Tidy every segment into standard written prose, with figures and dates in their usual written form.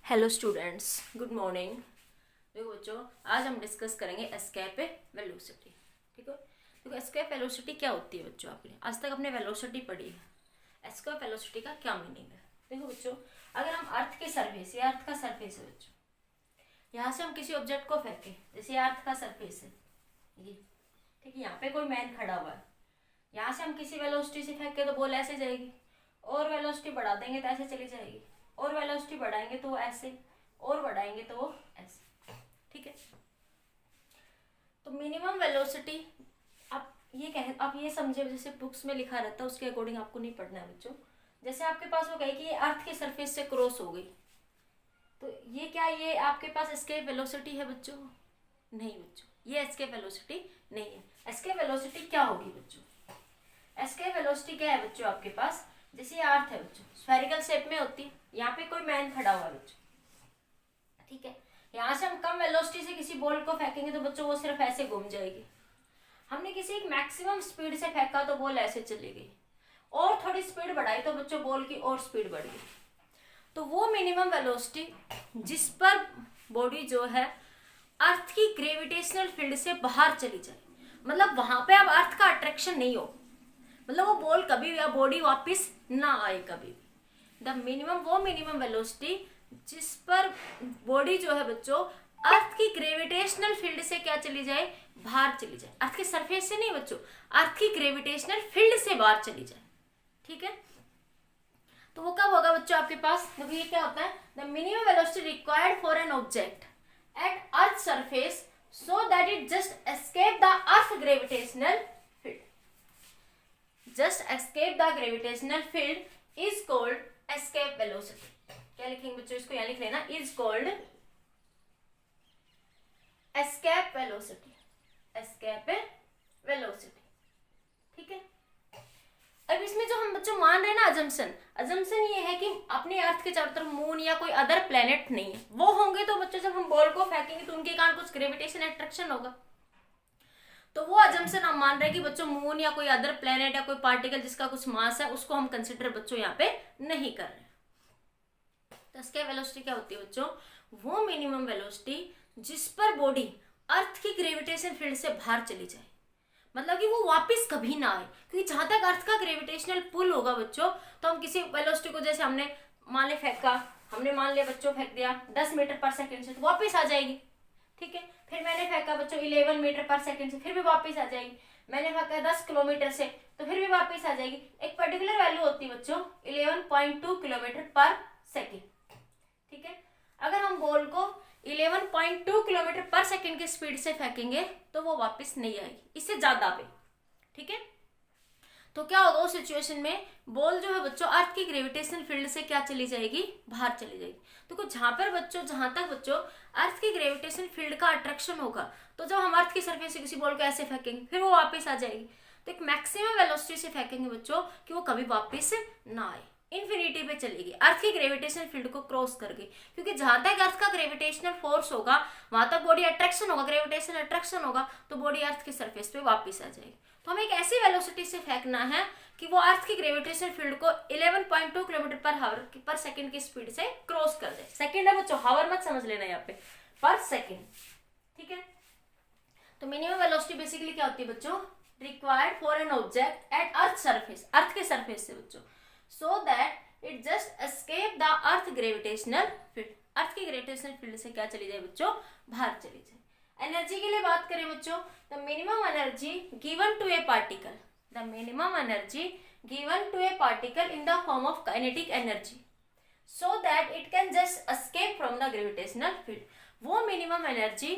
Hello students, good morning. देखो बच्चों, आज हम डिस्कस करेंगे एस्केप वेलोसिटी। ठीक है। देखो एस्केप वेलोसिटी क्या होती है बच्चों, आपने आज तक अपने वेलोसिटी पढ़ी है। एस्केप वेलोसिटी का क्या मीनिंग है? देखो बच्चों, अगर हम अर्थ के सरफेस, ये अर्थ का सरफेस है बच्चों, यहाँ से हम किसी ऑब्जेक्ट को फेंकें, जैसे ये अर्थ का सरफेस है ये, ठीक है, यहाँ पे कोई मैन खड़ा हुआ है, यहाँ से हम किसी वेलोसिटी से फेंक के तो बॉल ऐसे जाएगी, और वेलोसिटी बढ़ा देंगे तो ऐसे चली जाएगी, और वेलोसिटी बढ़ाएंगे तो वो ऐसे, और बढ़ाएंगे तो वो ऐसे। ठीक है। तो मिनिमम वेलोसिटी आप ये समझे, जैसे बुक्स में लिखा रहता है उसके अकॉर्डिंग आपको नहीं पढ़ना है बच्चों। जैसे आपके पास वो कहे कि ये अर्थ के सरफेस से क्रॉस हो गई, तो ये क्या, ये आपके पास एस्केप वेलोसिटी है बच्चों? नहीं बच्चों, ये एस्केप वेलोसिटी नहीं है। एस्केप वेलोसिटी क्या होगी बच्चों? एस्केप वेलोसिटी क्या है बच्चों आपके पास? जैसे ये अर्थ है बच्चों, स्फेरिकल शेप में होती है, यहाँ पे कोई मैन खड़ा हुआ है बच्चों, ठीक है। यहाँ से हम कम वेलोसिटी से किसी बॉल को फेंकेंगे तो बच्चों वो सिर्फ ऐसे घूम जाएगी। हमने किसी एक मैक्सिमम स्पीड से फेंका तो बॉल ऐसे चली गई, और थोड़ी स्पीड बढ़ाई तो बच्चों बॉल की और स्पीड बढ़ गई। तो वो मिनिमम वेलोसिटी जिस पर बॉडी जो है अर्थ की ग्रेविटेशनल फील्ड से बाहर चली जाए, मतलब वहां पे अब अर्थ का अट्रैक्शन नहीं हो, मतलब वो बॉल कभी या बॉडी वापस ना आए कभी भी। द मिनिमम, वो मिनिमम वेलोसिटी जिस पर बॉडी जो है बच्चों अर्थ की ग्रेविटेशनल फील्ड से क्या चली जाए, बाहर चली जाए। अर्थ के सरफेस से नहीं बच्चों, अर्थ की ग्रेविटेशनल फील्ड से बाहर चली जाए। ठीक है। तो वो कब होगा बच्चों आपके पास? देखो ये क्या होता है, the minimum velocity required for an object at earth surface so that it just escape the earth gravitational just escape the gravitational field is called escape velocity। क्या लिखेंगे बच्चों, इसको यहाँ लिख लेना, is called escape velocity। escape velocity, ठीक है। अब इसमें जो हम बच्चों मान रहे हैं ना अजम्पशन ये है कि अपने अर्थ के चारों तरफ मून या कोई अदर प्लेनेट नहीं है। वो होंगे तो बच्चों जब हम बॉल को फेंकेंगे तो उनके कारण कुछ ग्रेविटेशन अट्रैक्शन होगा, तो वो अजम्पशन हम मान रहे हैं कि बच्चों मून या कोई अदर प्लेनेट या कोई पार्टिकल जिसका कुछ मास है उसको हम कंसिडर बच्चों यहाँ पे नहीं कर रहे। तो इसके वेलोसिटी क्या होती है बच्चों? वो मिनिमम वेलोसिटी जिस पर बॉडी अर्थ की ग्रेविटेशन फील्ड से बाहर चली जाए, मतलब कि वो वापस कभी ना आए, क्योंकि जहां तक अर्थ का ग्रेविटेशनल पुल होगा बच्चों, तो हम किसी वेलोसिटी को, जैसे हमने मान लिया फेंका, हमने मान लिया बच्चों फेंक दिया 10 मीटर पर सेकेंड से, तो वापस आ जाएगी। ठीक है। फिर मैंने फेंका बच्चों 11 मीटर पर सेकंड से, फिर भी वापस आ जाएगी। मैंने फेंका 10 किलोमीटर से, तो फिर भी वापस आ जाएगी। एक पर्टिकुलर वैल्यू होती है बच्चों 11.2 किलोमीटर पर सेकंड। ठीक है। अगर हम बॉल को 11.2 किलोमीटर पर सेकंड की स्पीड से फेंकेंगे तो वो वापस नहीं आएगी, इससे ज्यादा पे। ठीक है। तो क्या होगा उस सिचुएशन में, बॉल जो है बच्चों अर्थ की ग्रेविटेशनल फील्ड से क्या चली जाएगी, बाहर चली जाएगी। तो कुछ जहां तक बच्चों अर्थ की ग्रेविटेशन फील्ड का अट्रैक्शन होगा, तो जब हम अर्थ की सरफेस से किसी बॉल को ऐसे फेंकेंगे फिर वो वापस आ जाएगी। तो एक मैक्सिमम वेलोसिटी से फेंकेंगे बच्चों कि वो कभी वापस ना आए, इन्फिनिटी पे चलेगी अर्थ की ग्रेविटेशन फील्ड को क्रॉस करके, क्योंकि जहां तक अर्थ का ग्रेविटेशनल फोर्स होगा वहां तक बॉडी अट्रैक्शन होगा, ग्रेविटेशन अट्रैक्शन होगा, तो बॉडी अर्थ की सरफेस पे वापस आ जाएगी। तो हमें एक ऐसी वेलोसिटी से फेंकना है कि वो अर्थ की ग्रेविटेशन फील्ड को 11.2 किलोमीटर पर सेकंड की स्पीड से क्रॉस कर दे। सेकंड है बच्चों, हावर मत समझ लेना यहाँ पे, पर सेकंड। ठीक है। तो मिनिमम वेलोसिटी बेसिकली क्या होती है बच्चों? Required for an object at earth surface, earth के सरफेस से बच्चों, so that it just escape the earth gravitational field, earth की ग्रेविटेशनल फील्ड से क्या चली जाए बच्चों, बाहर चली जाए। एनर्जी के लिए बात करें बच्चों, the minimum energy given to a particle, the minimum energy given to a particle in the form of kinetic energy so that it can just escape from the gravitational field. वो minimum energy,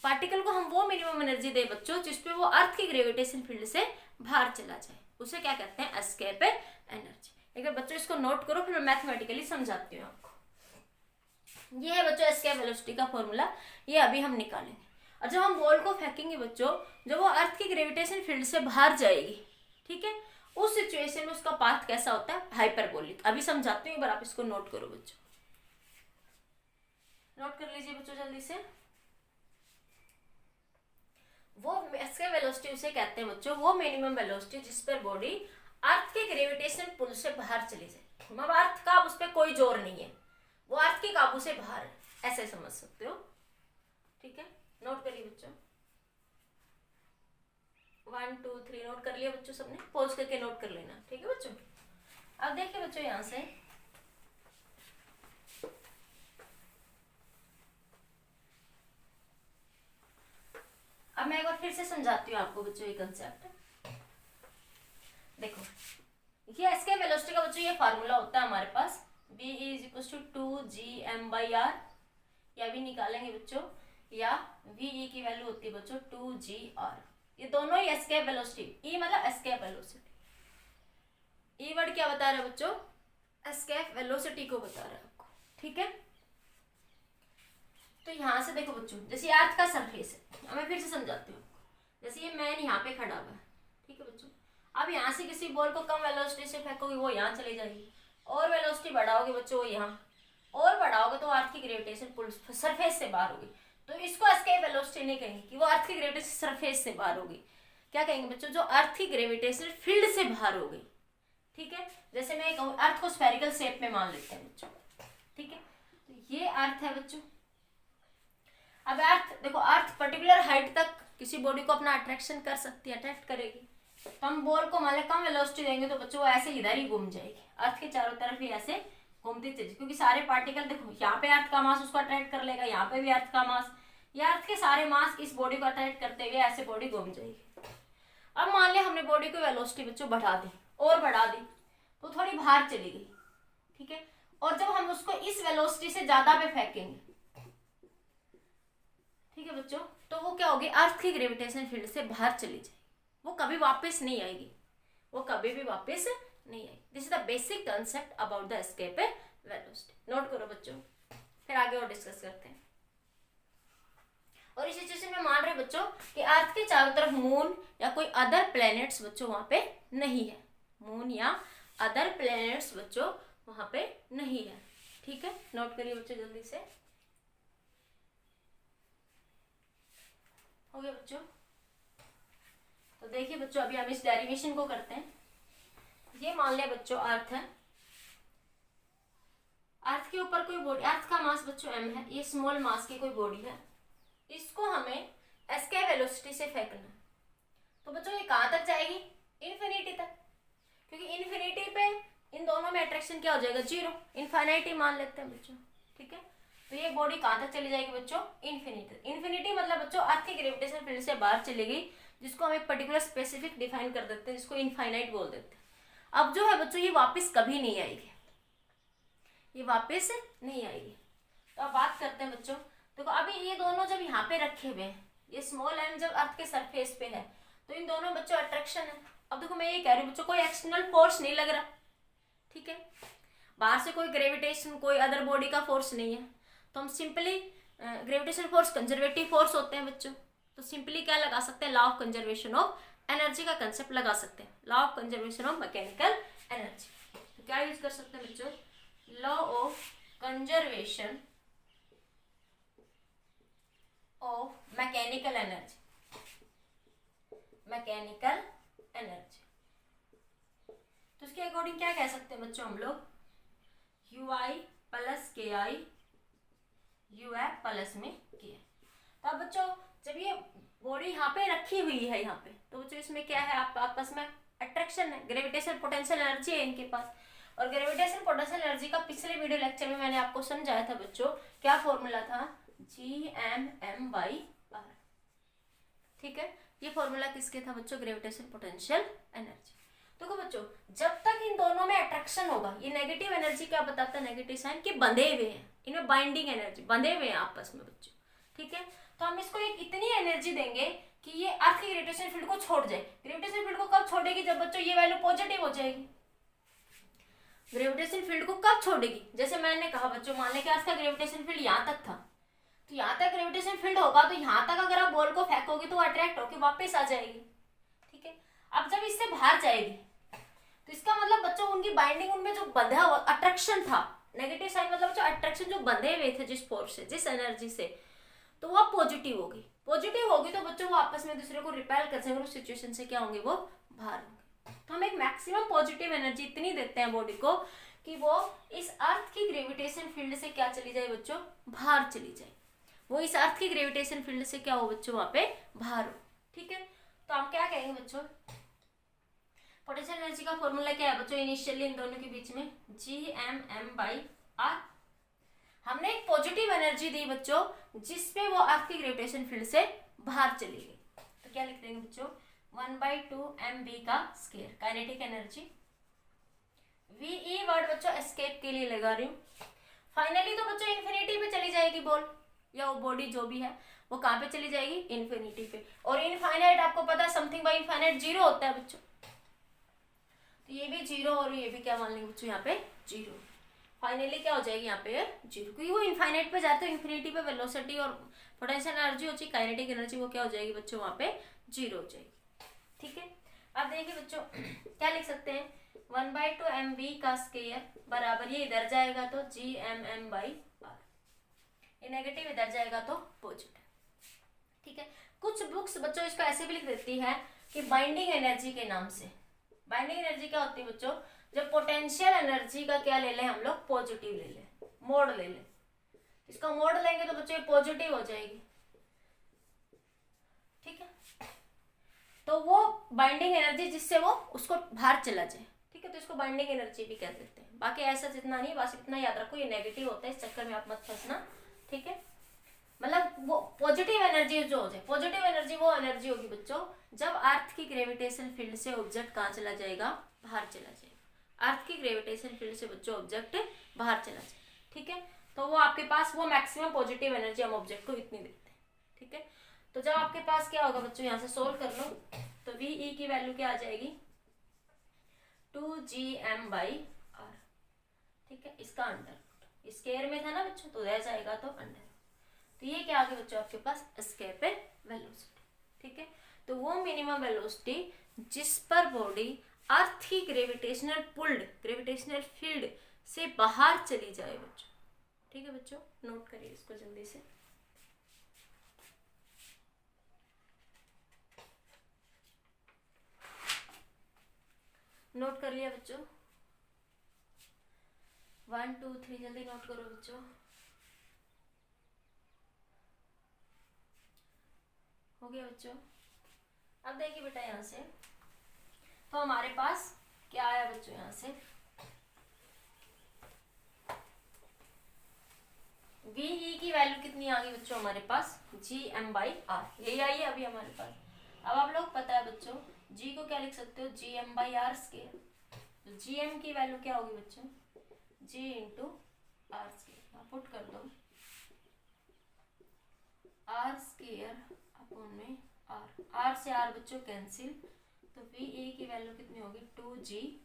particle को हम वो minimum energy दे बच्चों जिसपे वो अर्थ की gravitation field से बाहर चला जाए, उसे क्या कहते हैं, एस्केप एनर्जी। एक बार बच्चों इसको नोट करो, फिर मैं मैथमेटिकली समझाती हूँ आपको। ये है बच्चों एस्केप वेलोसिटी का फॉर्मूला, ये अभी हम निकालेंगे। और जब हम बॉल को फेंकेंगे बच्चों, जब वो अर्थ की ग्रेविटेशन फील्ड से बाहर जाएगी, ठीक है, उस सिचुएशन में उसका पाथ कैसा होता है, हाइपरबोलिक। अभी समझाती हूँ, एक बार आप इसको नोट करो बच्चों, नोट कर लीजिए बच्चों जल्दी से। वो एस्केप वेलोसिटी उसे कहते हैं बच्चों, वो मिनिमम वेलोसिटी जिस पर बॉडी अर्थ के ग्रेविटेशन पुल से बाहर चली जाए, मतलब अर्थ का उस पर कोई जोर नहीं है, वो अर्थ के काबू से बाहर है, ऐसे समझ सकते हो। ठीक है, नोट करिए बच्चों, 1 2 3 नोट कर लिया बच्चों सबने, पॉज करके नोट कर लेना। ठीक है बच्चों, अब देखिए बच्चों यहां से अब मैं एक बार फिर से समझाती हूँ आपको बच्चों ये कंसेप्ट। देखो ये एस्केप वेलोसिटी का बच्चों ये फार्मूला होता है हमारे पास, v इज टू gm/r, या भी निकालेंगे बच्चों, या ve की वैल्यू होती है बच्चों 2gr। ये दोनों ही एस्केप वेलोसिटी, e मतलब एस्केप वेलोसिटी, ई वर्ड क्या बता रहा है बच्चों, एस्केप वेलोसिटी को बता रहा है आपको। ठीक है, तो यहां से देखो बच्चों, जैसे अर्थ का सरफेस है, मैं फिर से समझाती हूँ। जैसे ये मैन यहाँ पे खड़ा हुआ है, ठीक है बच्चों, अब यहाँ से किसी बॉल को कम वेलोसिटी से फेंकोगे वो यहाँ चली जाएगी, और वेलोसिटी बढ़ाओगे बच्चों वो यहाँ, और बढ़ाओगे तो अर्थ की ग्रेविटेशन पुल सरफेस से बाहर होगी। तो इसको एस्केप वेलोसिटी नहीं कहेंगे कि वो अर्थ की ग्रेविटेशन सरफेस से बाहर होगी, क्या कहेंगे बच्चों, जो अर्थ की ग्रेविटेशन फील्ड से बाहर हो गई। ठीक है, जैसे मैं कहूँ अर्थ को स्फेरिकल शेप में मान लेते हैं बच्चों। ठीक है, तो ये अर्थ है बच्चों। अब अर्थ देखो, अर्थ पर्टिकुलर हाइट तक किसी बॉडी को अपना अट्रैक्शन कर सकती है, अट्रैक्ट करेगी। तो हम बॉल को मान लें कम वेलोसिटी देंगे तो बच्चों वो ऐसे इधर ही घूम जाएगी, अर्थ के चारों तरफ ही ऐसे घूमती चलेगी, क्योंकि सारे पार्टिकल देखो यहाँ पे अर्थ का मास उसको अट्रैक्ट कर लेगा, यहाँ पे भी अर्थ का मास, या अर्थ के सारे मास इस बॉडी को अट्रैक्ट करते हुए ऐसे बॉडी घूम जाएगी। अब मान लिया हमने बॉडी को वेलोसिटी बच्चों बढ़ा दी और बढ़ा दी तो थोड़ी बाहर चली गई। ठीक है, और जब हम उसको इस वेलोसिटी से ज्यादा पे फेंकेंगे, ठीक है बच्चों, तो वो क्या होगी, अर्थ की ग्रेविटेशन फील्ड से बाहर चली जाएगी, वो कभी वापस नहीं आएगी, वो कभी भी वापस नहीं आएगी। This is the basic concept about the escape velocity. Note करो बच्चों, फिर आगे और डिस्कस करते हैं। और इस सिचुएशन में मान रहे बच्चों कि अर्थ के चारों तरफ मून या कोई अदर प्लैनेट्स बच्चों वहां पे नहीं है, मून या अदर प्लैनेट्स बच्चों वहां पे नहीं है। ठीक है, नोट करिए बच्चों जल्दी से, हो गया बच्चों। तो देखिए बच्चों, अभी हम इस डेरिवेशन को करते हैं। ये मान लिया बच्चों अर्थ है, अर्थ के ऊपर कोई बॉडी, अर्थ का मास बच्चों m है, ये स्मॉल मास की कोई बॉडी है, इसको हमें एस्केप वेलोसिटी से फेंकना है। तो बच्चों ये कहां तक जाएगी, इन्फिनिटी तक, क्योंकि इन्फिनिटी पे इन दोनों में अट्रैक्शन क्या हो जाएगा, जीरो, इनफाइनाइटी मान लेते हैं बच्चों। ठीक है, तो ये बॉडी कहां तक चली जाएगी बच्चों, इन्फिनिटी। इन्फिनिटी मतलब बच्चों अर्थ की ग्रेविटेशन फील्ड से बाहर चली गई, जिसको हम एक पर्टिकुलर स्पेसिफिक डिफाइन कर देते हैं, जिसको इनफाइनाइट बोल देते हैं। अब जो है बच्चों ये वापस कभी नहीं आएगी, ये वापस नहीं आएगी। तो अब बात करते हैं बच्चों, देखो अभी ये दोनों जब यहाँ पे रखे हुए हैं, ये स्मॉल एम जब अर्थ के सरफेस पे है तो इन दोनों बच्चों अट्रैक्शन है। अब देखो मैं ये कह रही हूँ बच्चों, कोई एक्सटर्नल फोर्स नहीं लग रहा, ठीक है, बाहर से कोई ग्रेविटेशन, कोई अदर बॉडी का फोर्स नहीं है, तो हम simply gravitation force conservative force होते हैं बच्चों, तो सिंपली क्या लगा सकते हैं, law of conservation of energy का कंसेप्ट लगा सकते हैं, law of conservation of mechanical energy. तो क्या यूज कर सकते हैं बच्चों, law of conservation of mechanical energy, mechanical energy. तो इसके अकॉर्डिंग क्या कह सकते हैं बच्चों हम लोग, यू आई प्लस के आई यू एफ प्लस में के। तो अब बच्चों जब ये बॉडी यहाँ पे रखी हुई है यहाँ पे, तो बच्चों इसमें क्या है, आप आपस में अट्रैक्शन है, ग्रेविटेशन पोटेंशियल एनर्जी है इनके पास। और ग्रेविटेशन पोटेंशियल एनर्जी का पिछले वीडियो लेक्चर में मैंने आपको समझाया था बच्चों, क्या फॉर्मूला था, Gm/m/r। ठीक है, ये फॉर्मूला किसके था बच्चों, ग्रेविटेशन पोटेंशियल एनर्जी। देखो बच्चों जब तक इन दोनों में अट्रैक्शन होगा, ये नेगेटिव एनर्जी क्या बताता है, नेगेटिव साइन कि बंधे हुए हैं, इनमें बाइंडिंग एनर्जी, बंधे हुए हैं आपस में बच्चों। ठीक है, तो हम इसको एक इतनी एनर्जी देंगे कि ये अर्थ की ग्रेविटेशन फील्ड को छोड़ जाए। ग्रेविटेशन फील्ड को कब छोड़ेगी, जब बच्चों ये वैल्यू पॉजिटिव हो जाएगी। ग्रेविटेशन फील्ड को कब छोड़ेगी, जैसे मैंने कहा बच्चों, मान लें कि अर्थ का ग्रेविटेशन फील्ड यहाँ तक था, तो यहाँ तक ग्रेविटेशन फील्ड होगा, तो यहाँ तक अगर आप बॉल को फेंकोगे तो अट्रैक्ट होकर वापस आ जाएगी। ठीक है, अब जब इससे बाहर जाएगी तो इसका मतलब बच्चों उनकी बाइंडिंग, उनमें जो बंधा हुआ अट्रैक्शन था, नेगेटिव साइन मतलब जो अट्रैक्शन जो बंधे हुए थे जिस फोर्स से, जिस एनर्जी से, तो वो पॉजिटिव होगी। पॉजिटिव होगी तो बच्चों वो आपस में दूसरे को रिपेल कर सकेंगे, उस सिचुएशन से क्या होंगे, वो बाहर होंगे। तो हम एक मैक्सिमम पॉजिटिव एनर्जी इतनी देते हैं बॉडी को कि वो इस अर्थ की ग्रेविटेशन फील्ड से क्या चली जाए बच्चों, बाहर चली जाए, वो इस अर्थ की ग्रेविटेशन फील्ड से क्या हो बच्चों, वहां पे बाहर हो। ठीक है, तो हम क्या कहेंगे बच्चों, पोटेंशियल एनर्जी का फॉर्मूला क्या है बच्चों, इनिशियली इन दोनों के बीच में Gmm/r। हमने एक पॉजिटिव एनर्जी दी बच्चों जिसपे वो अर्थ की ग्रेविटेशन फील्ड से बाहर चली गई, तो क्या लिख देंगे बच्चों, 1/2 mv का स्क्वायर काइनेटिक एनर्जी। वी वर्ड बच्चों एस्केप के लिए लगा रही हूँ। फाइनली तो बच्चों इन्फिनिटी पे चली जाएगी बॉल या वो बॉडी जो भी है, वो कहाँ पे चली जाएगी, इन्फिनिटी पे। और इनफाइनाइट आपको पता है समथिंग बाय इनफाइनाइट जीरो होता है बच्चों, तो ये भी जीरो और ये भी क्या मान लेंगे बच्चों, यहाँ पे जीरो। फाइनली क्या हो जाएगी यहाँ पे जीरो, क्योंकि वो इनफाइनाइट पे जाते हैं, इन्फिनिटी पे वेलोसिटी और पोटेंशियल एनर्जी होती है, काइनेटिक एनर्जी वो क्या हो जाएगी बच्चों, वहाँ पे जीरो हो जाएगी। ठीक है, अब देखिए बच्चों क्या लिख सकते हैं, 1/2 mv का स्क्वायर बराबर, ये इधर जाएगा तो Gmm/r, ये नेगेटिव इधर जाएगा तो पॉजिटिव। ठीक है, कुछ बुक्स बच्चों इसको ऐसे भी लिख देती है कि बाइंडिंग एनर्जी के नाम से। बाइंडिंग एनर्जी क्या होती है बच्चों, जब पोटेंशियल एनर्जी का क्या ले लें हम लोग, पॉजिटिव ले लें, मोड ले लें, इसका मोड लेंगे तो बच्चों ये पॉजिटिव हो जाएगी। ठीक है, तो वो बाइंडिंग एनर्जी जिससे वो उसको बाहर चला जाए। ठीक है, तो इसको बाइंडिंग एनर्जी भी कह देते हैं। बाकी ऐसा जितना नहीं, बस इतना याद रखो ये नेगेटिव होता है, इस चक्कर में आप मत फंसना। ठीक है, मतलब वो पॉजिटिव एनर्जी जो हो जाए, पॉजिटिव एनर्जी वो एनर्जी होगी बच्चों जब अर्थ की ग्रेविटेशन फील्ड से ऑब्जेक्ट कहाँ चला जाएगा, बाहर चला जाएगा। अर्थ की ग्रेविटेशन फील्ड से बच्चों ऑब्जेक्ट बाहर चला जाए। ठीक है, तो वो आपके पास वो मैक्सिमम पॉजिटिव एनर्जी हम ऑब्जेक्ट को इतनी देते हैं। ठीक है, तो जब आपके पास क्या होगा बच्चों, यहाँ से सोल्व कर लो, तो वी की वैल्यू क्या आ जाएगी, 2Gm/r। ठीक है, इसका अंडर स्क्वायर में था ना बच्चों, तो रह जाएगा तो अंडर, तो ये क्या आ गया बच्चों आपके पास, एस्केप वेलोसिटी। ठीक है, तो वो मिनिमम वेलोसिटी जिस पर बॉडी अर्थ की ग्रेविटेशनल फील्ड से बाहर चली जाए बच्चों। ठीक है बच्चों, नोट करिए इसको जल्दी से। नोट कर लिया बच्चों, 1 2 3 जल्दी नोट करो बच्चों। हो गया बच्चों, अब देखिए बेटा यहाँ से तो हमारे पास क्या आया बच्चों, यहाँ से वी की वैल्यू कितनी आ गई बच्चों हमारे पास, Gm/r, यही आई है अभी हमारे पास। अब आप लोग पता है बच्चों G को क्या लिख सकते हो, Gm/r स्क्वायर, तो Gm की वैल्यू क्या होगी बच्चों, G into r square, put कर दो r स्क्वायर अपॉन में r से r बच्चों कैंसिल, तो वी की वैल्यू कितनी होगी, 2Gr।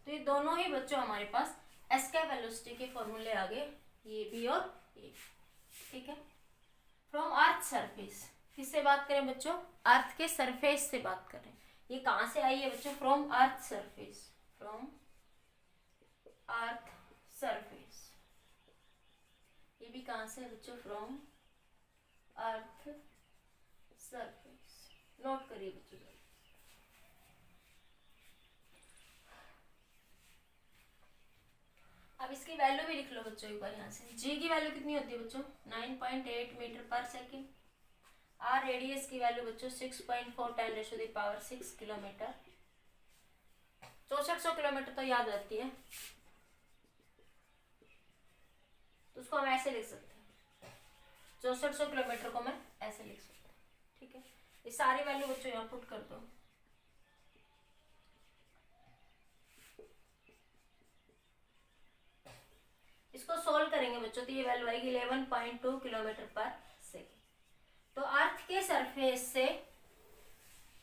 तो ये दोनों ही बच्चों हमारे पास एस्केप वेलोसिटी के फॉर्मूले आ गए, ये भी और ये। ठीक है, फ्रॉम अर्थ सरफेस, किससे बात करें बच्चों, अर्थ के सरफेस से बात करें। ये कहां से आई है बच्चों, from earth surface, from earth surface. ये भी कहां से है बच्चों, फ्रॉम अर्थ सरफेस। नोट करिए बच्चों, अब इसकी वैल्यू भी लिख लो बच्चों एक बार यहाँ से। जी की वैल्यू कितनी होती है बच्चों, 9.8 मीटर पर सेकेंड। आर रेडियस की वैल्यू बच्चों 6.4 10⁻⁶ किलोमीटर। 6400 किलोमीटर तो याद रहती है, तो उसको हम ऐसे लिख सकते हैं, 6400 किलोमीटर को मैं ऐसे लिख सकता हूँ। ठीक है, ये सारी वैल्यू बच्चों यहाँ पुट कर दो। इसको सोल्व करेंगे बच्चों तो ये वैल्यू आएगी 11.2 किलोमीटर पर सेकेंड। तो अर्थ के सरफेस से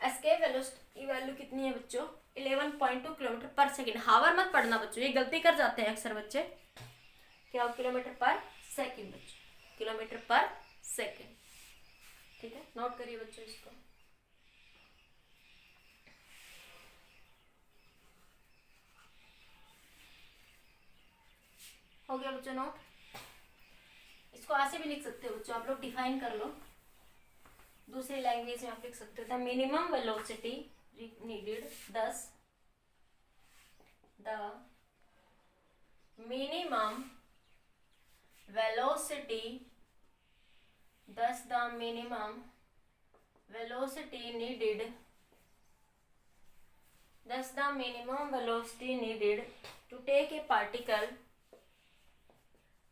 एस्केप वेलोसिटी की वैल्यू कितनी है बच्चों, 11.2 किलोमीटर पर सेकेंड। हावर मत पढ़ना बच्चों, ये गलती कर जाते हैं अक्सर बच्चे, क्या किलोमीटर पर सेकेंड बच्चों, किलोमीटर पर सेकेंड। ठीक है, नोट करिए बच्चों इसको। हो गया बच्चों नोट। इसको ऐसे भी लिख सकते हो बच्चों, आप लोग डिफाइन कर लो, दूसरी लैंग्वेज में आप लिख सकते हो, the minimum velocity needed, the minimum velocity, thus the minimum velocity needed, thus the minimum velocity needed to take a particle,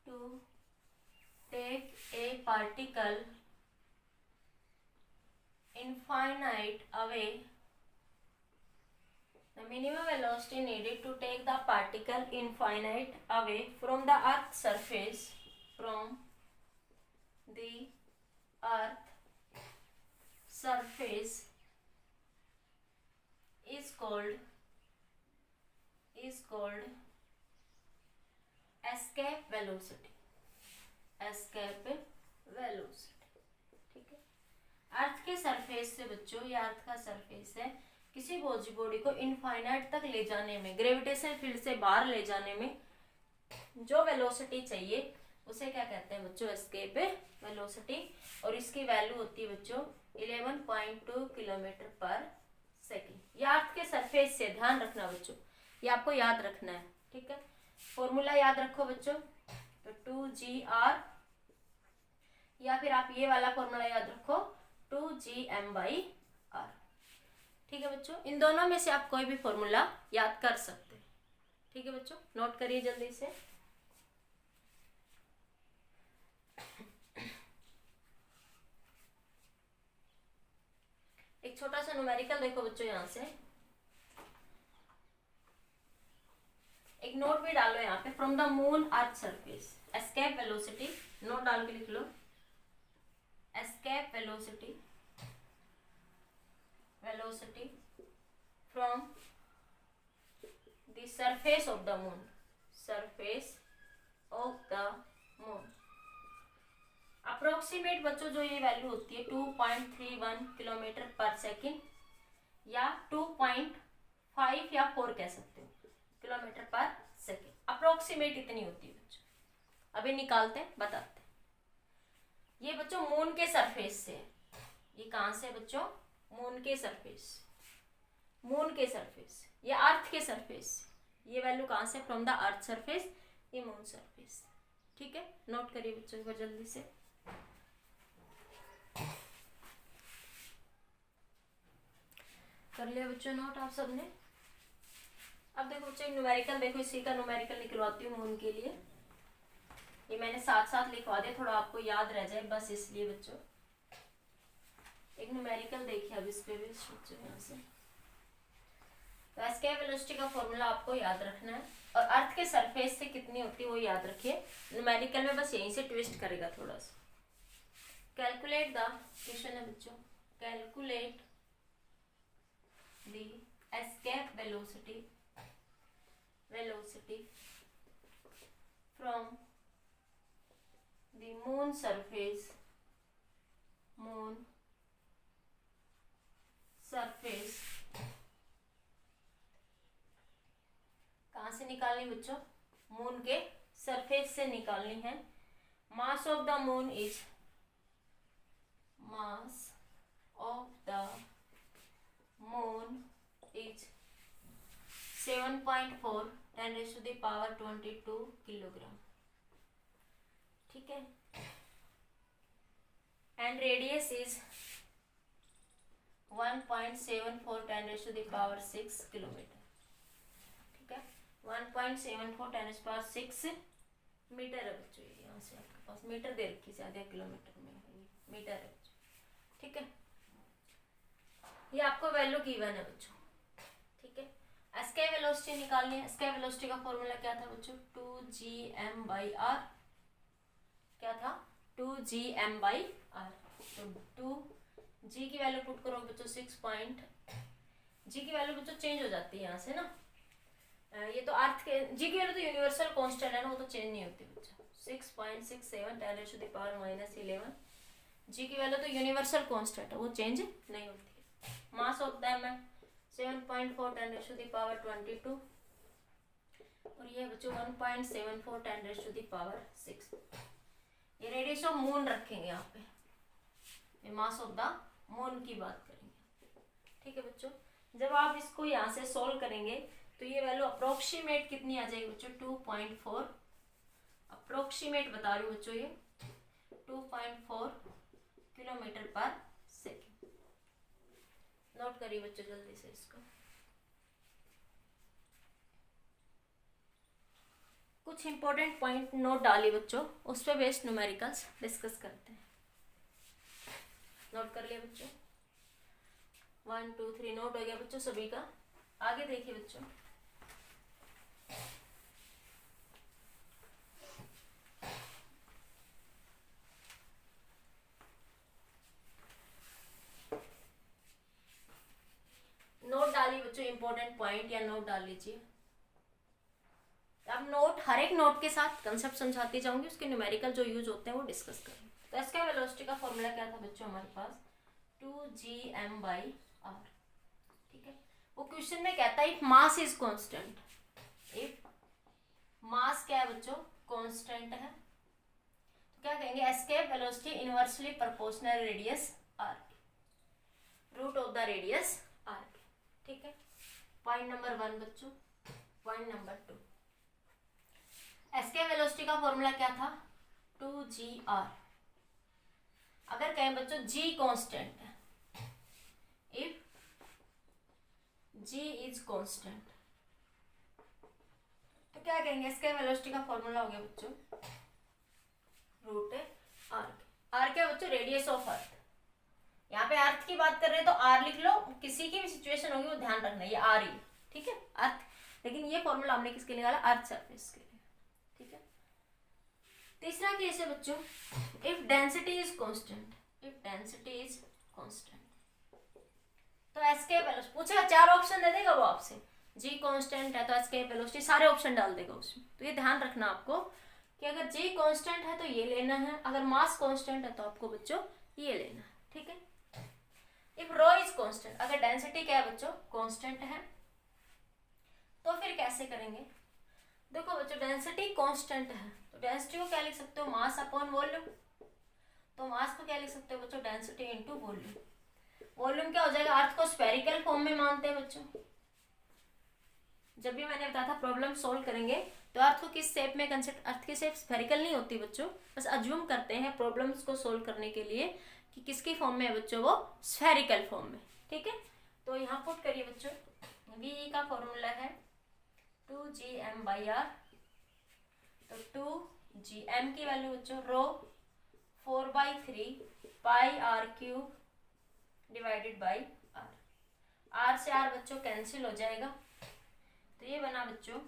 to take a particle infinite away, the minimum velocity needed to take the particle infinite away from the earth's surface, from the earth surface is called escape velocity, escape velocity। ठीक है, अर्थ के surface से बच्चों, ये अर्थ का surface है, किसी body को इनफाइनाइट तक ले जाने में, ग्रेविटेशन फील्ड से बाहर ले जाने में जो वेलोसिटी चाहिए उसे क्या कहते हैं बच्चों, एस्केप वेलोसिटी। और इसकी वैल्यू होती है बच्चों 11.2 किलोमीटर पर सेकेंड। ये अर्थ के सरफेस से, ध्यान रखना बच्चों, ये आपको याद रखना है। ठीक है, फॉर्मूला याद रखो बच्चों, तो 2gr, या फिर आप ये वाला फॉर्मूला याद रखो 2gm/r। ठीक है बच्चों, इन दोनों में से आप कोई भी फॉर्मूला याद कर सकते हैं। ठीक है बच्चों, नोट करिए जल्दी से। एक छोटा सा न्यूमेरिकल देखो बच्चों, यहां से एक नोट भी डालो यहाँ पे, from the moon earth surface escape velocity, note डाल के लिख लो, escape velocity, velocity from the surface of the moon, surface of the moon. Approximate बच्चों जो ये वैल्यू होती है 2.31 किलोमीटर पर सेकेंड, या 2.5 या 4 कह सकते हो किलोमीटर पर सेकेंड, अप्रोक्सीमेट इतनी होती है बच्चों। अभी निकालते हैं, बताते हैं। ये बच्चों मून के सरफेस से, ये कहां से बच्चों, मून के सरफेस, मून के सरफेस, ये अर्थ के सरफेस, ये वैल्यू कहां से, फ्रॉम द अर्थ सरफेस, ये मून सरफेस। ठीक है, नोट करिए बच्चों एक बार जल्दी से। कर लिया बच्चों नोट आप सबने। अब देखो बच्चों न्यूमेरिकल देखो, इसी का न्यूमेरिकल निकलवाती हूँ मून के लिए। ये मैंने साथ साथ लिखवा दिया, थोड़ा आपको याद रह जाए बस इसलिए बच्चों। एक न्यूमेरिकल देखिए अब इस पे भी बच्चों यहाँ से। तो एस्केप वेलोसिटी का फॉर्मूला आपको याद रखना है, और अर्थ के सरफेस से कितनी होती है वो याद रखिए। न्यूमेरिकल में बस यहीं से ट्विस्ट करेगा थोड़ा सा। कैलकुलेट द, क्वेश्चन है बच्चों, calculate the escape velocity, velocity from the moon surface, moon surface। कहाँ से निकालनी बच्चों, मून के सरफेस से निकालनी है। मास of the moon is, mass of the moon is 7.4 10⁻22 kilogram. ठीक है, एंड रेडियस इज 1.74 10⁻6 किलोमीटर। ठीक है, 1.74 10⁻6 मीटर है बच्चों। यहाँ से आपके पास मीटर दे रखी, ज्यादा किलोमीटर में है, मीटर है बच्चों। ठीक है, ये आपको वैल्यू गिवन है बच्चों। ठीक है, एस्केप वेलोसिटी निकालनी है। एस्केप वेलोसिटी का फॉर्मूला क्या था बच्चों, 2gm/r। क्या था, 2gm/r। तो 2g की वैल्यू पुट करो बच्चों 6 पॉइंट, g की वैल्यू बच्चों चेंज हो जाती है यहाँ से ना, ये तो अर्थ के, g की वैल्यू तो यूनिवर्सल कांस्टेंट है ना, वो तो चेंज नहीं होती बच्चों। 6.67 10⁻11। g की वैल्यू तो यूनिवर्सल कांस्टेंट है, वो चेंज नहीं होती है। मास ऑफ दैम है 7.4 10⁻22, और ये बच्चों 1.74 10⁻6। ये रेडियस ऑफ मून रखेंगे यहाँ पे, ये मास ऑफ द मून की बात करेंगे। ठीक है बच्चों, जब आप इसको यहाँ से सोल्व करेंगे तो तो ये वैल्यू अप्रोक्सीमेट कितनी आ जाएगी बच्चों, 2.4। अप्रोक्सीमेट बता रही हूँ बच्चों, ये 2.4 किलोमीटर पर सेकेंड। नोट करिए बच्चों जल्दी से इसको। कुछ इंपॉर्टेंट पॉइंट नोट डालिए बच्चों, उस पर बेस्ड न्यूमेरिकल्स डिस्कस करते हैं। नोट कर लिया बच्चों, 1 2 3 नोट हो गया बच्चों सभी का। आगे देखिए बच्चों, नोट डालिए बच्चों, इंपॉर्टेंट पॉइंट या नोट डाल लीजिए। अब नोट, हर एक नोट के साथ कंसेप्ट समझाती जाऊंगी, उसके न्यूमेरिकल जो यूज होते हैं वो डिस्कस करेंगे। तो इसका वेलोसिटी का फॉर्मूला क्या था बच्चों हमारे पास, 2gm/r। ठीक है, वो क्वेश्चन में कहता है if mass is constant, if mass क्या है बच्चों, कांस्टेंट है, तो क्या कहेंगे, escape velocity inversely proportional radius r, root of the radius r। ठीक है, पॉइंट नंबर 1 बच्चों। पॉइंट नंबर 2, एस्केप वेलोसिटी का फॉर्मूला क्या था, 2gr। अगर कहें बच्चों g कांस्टेंट है, इफ g इज कांस्टेंट, तो क्या कहेंगे, एस्केप वेलोसिटी का फॉर्मूला हो गया बच्चों रूट r। r क्या बच्चों, रेडियस ऑफ अर्थ। यहाँ पे अर्थ की बात कर रहे हैं तो r लिख लो, किसी की भी सिचुएशन होगी वो ध्यान रखना, ये r ही, ठीक है, अर्थ। लेकिन ये फॉर्मूला हमने किसके निकाला, अर्थ सरफेस के लिए। ठीक है, तीसरा केस है बच्चों, if density is constant, if density is constant, तो एस्केप वेलोसिटी पूछेगा, 4 ऑप्शन दे देगा वो आपसे, जी कांस्टेंट है तो एस्केप वेलोसिटी सारे ऑप्शन डाल देगा उसमें। तो ये ध्यान रखना आपको कि अगर जी कांस्टेंट है तो ये लेना है, अगर मास कांस्टेंट है तो आपको बच्चों ये लेना है। ठीक है, इफ रो इज कांस्टेंट, अगर डेंसिटी क्या है बच्चों, कांस्टेंट है, तो फिर कैसे करेंगे, देखो बच्चों डेंसिटी कांस्टेंट है तो डेंसिटी को क्या लिख सकते हो, मास अपॉन वॉल्यूम। तो मास को क्या लिख सकते हो बच्चों, डेंसिटी इनटू वॉल्यूम। वॉल्यूम क्या हो जाएगा, अर्थ को स्फेरिकल फॉर्म में मानते हैं बच्चों। जब भी मैंने बताया था प्रॉब्लम सोल्व करेंगे तो अर्थ को किस शेप में कंसेप्ट, अर्थ की शेप स्फेरिकल नहीं होती बच्चों, बस अज्यूम करते हैं प्रॉब्लम्स को सोल्व करने के लिए कि किसकी फॉर्म में है बच्चों, वो स्फेरिकल फॉर्म में। ठीक है, तो यहाँ पुट करिए बच्चों, वी का फॉर्मूला है 2gm/r। तो 2gm की वैल्यू बच्चों रो 4/3 पाई r cube divided by r। r से r बच्चों कैंसिल हो जाएगा, तो ये बना बच्चों,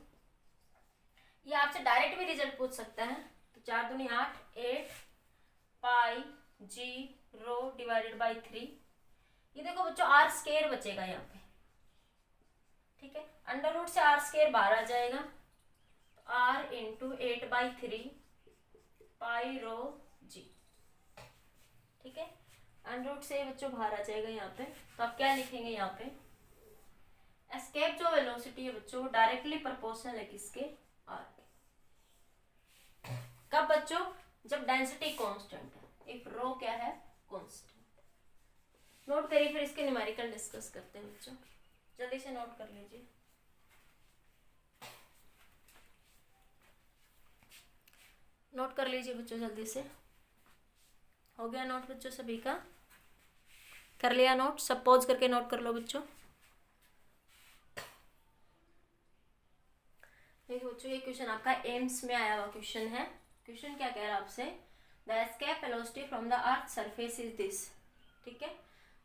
ये आपसे डायरेक्ट भी रिजल्ट पूछ सकता है। तो 4 दूनी 8, 8 पाई g रो डिवाइडेड बाई 3। ये देखो बच्चों r स्क्वायर बचेगा यहाँ पे। ठीक है, अंडर रूट से r स्क्वायर बाहर आ जाएगा, तो r इंटू 8/3 पाई रो g। ठीक है, अंडर रूट से बच्चों बाहर आ जाएगा यहाँ पे, तो आप क्या लिखेंगे यहाँ पे, एस्केप जो वेलोसिटी है बच्चों वो डायरेक्टली प्रोपोर्शनल है किसके, r के। कब बच्चों, जब डेंसिटी कांस्टेंट है, इफ रो क्या है, कांस्टेंट। नोट करिए, फिर इसके न्यूमेरिकल डिस्कस करते हैं बच्चों, जल्दी से नोट कर लीजिए। नोट कर लीजिए बच्चों जल्दी से, हो गया नोट बच्चों सभी का, कर लिया नोट, सब पॉज करके नोट कर लो बच्चों। देखिए बच्चों ये क्वेश्चन आपका एम्स में आया हुआ क्वेश्चन है। क्वेश्चन क्या कह रहा है आपसे, the escape velocity from the earth surface is this. ठीक है,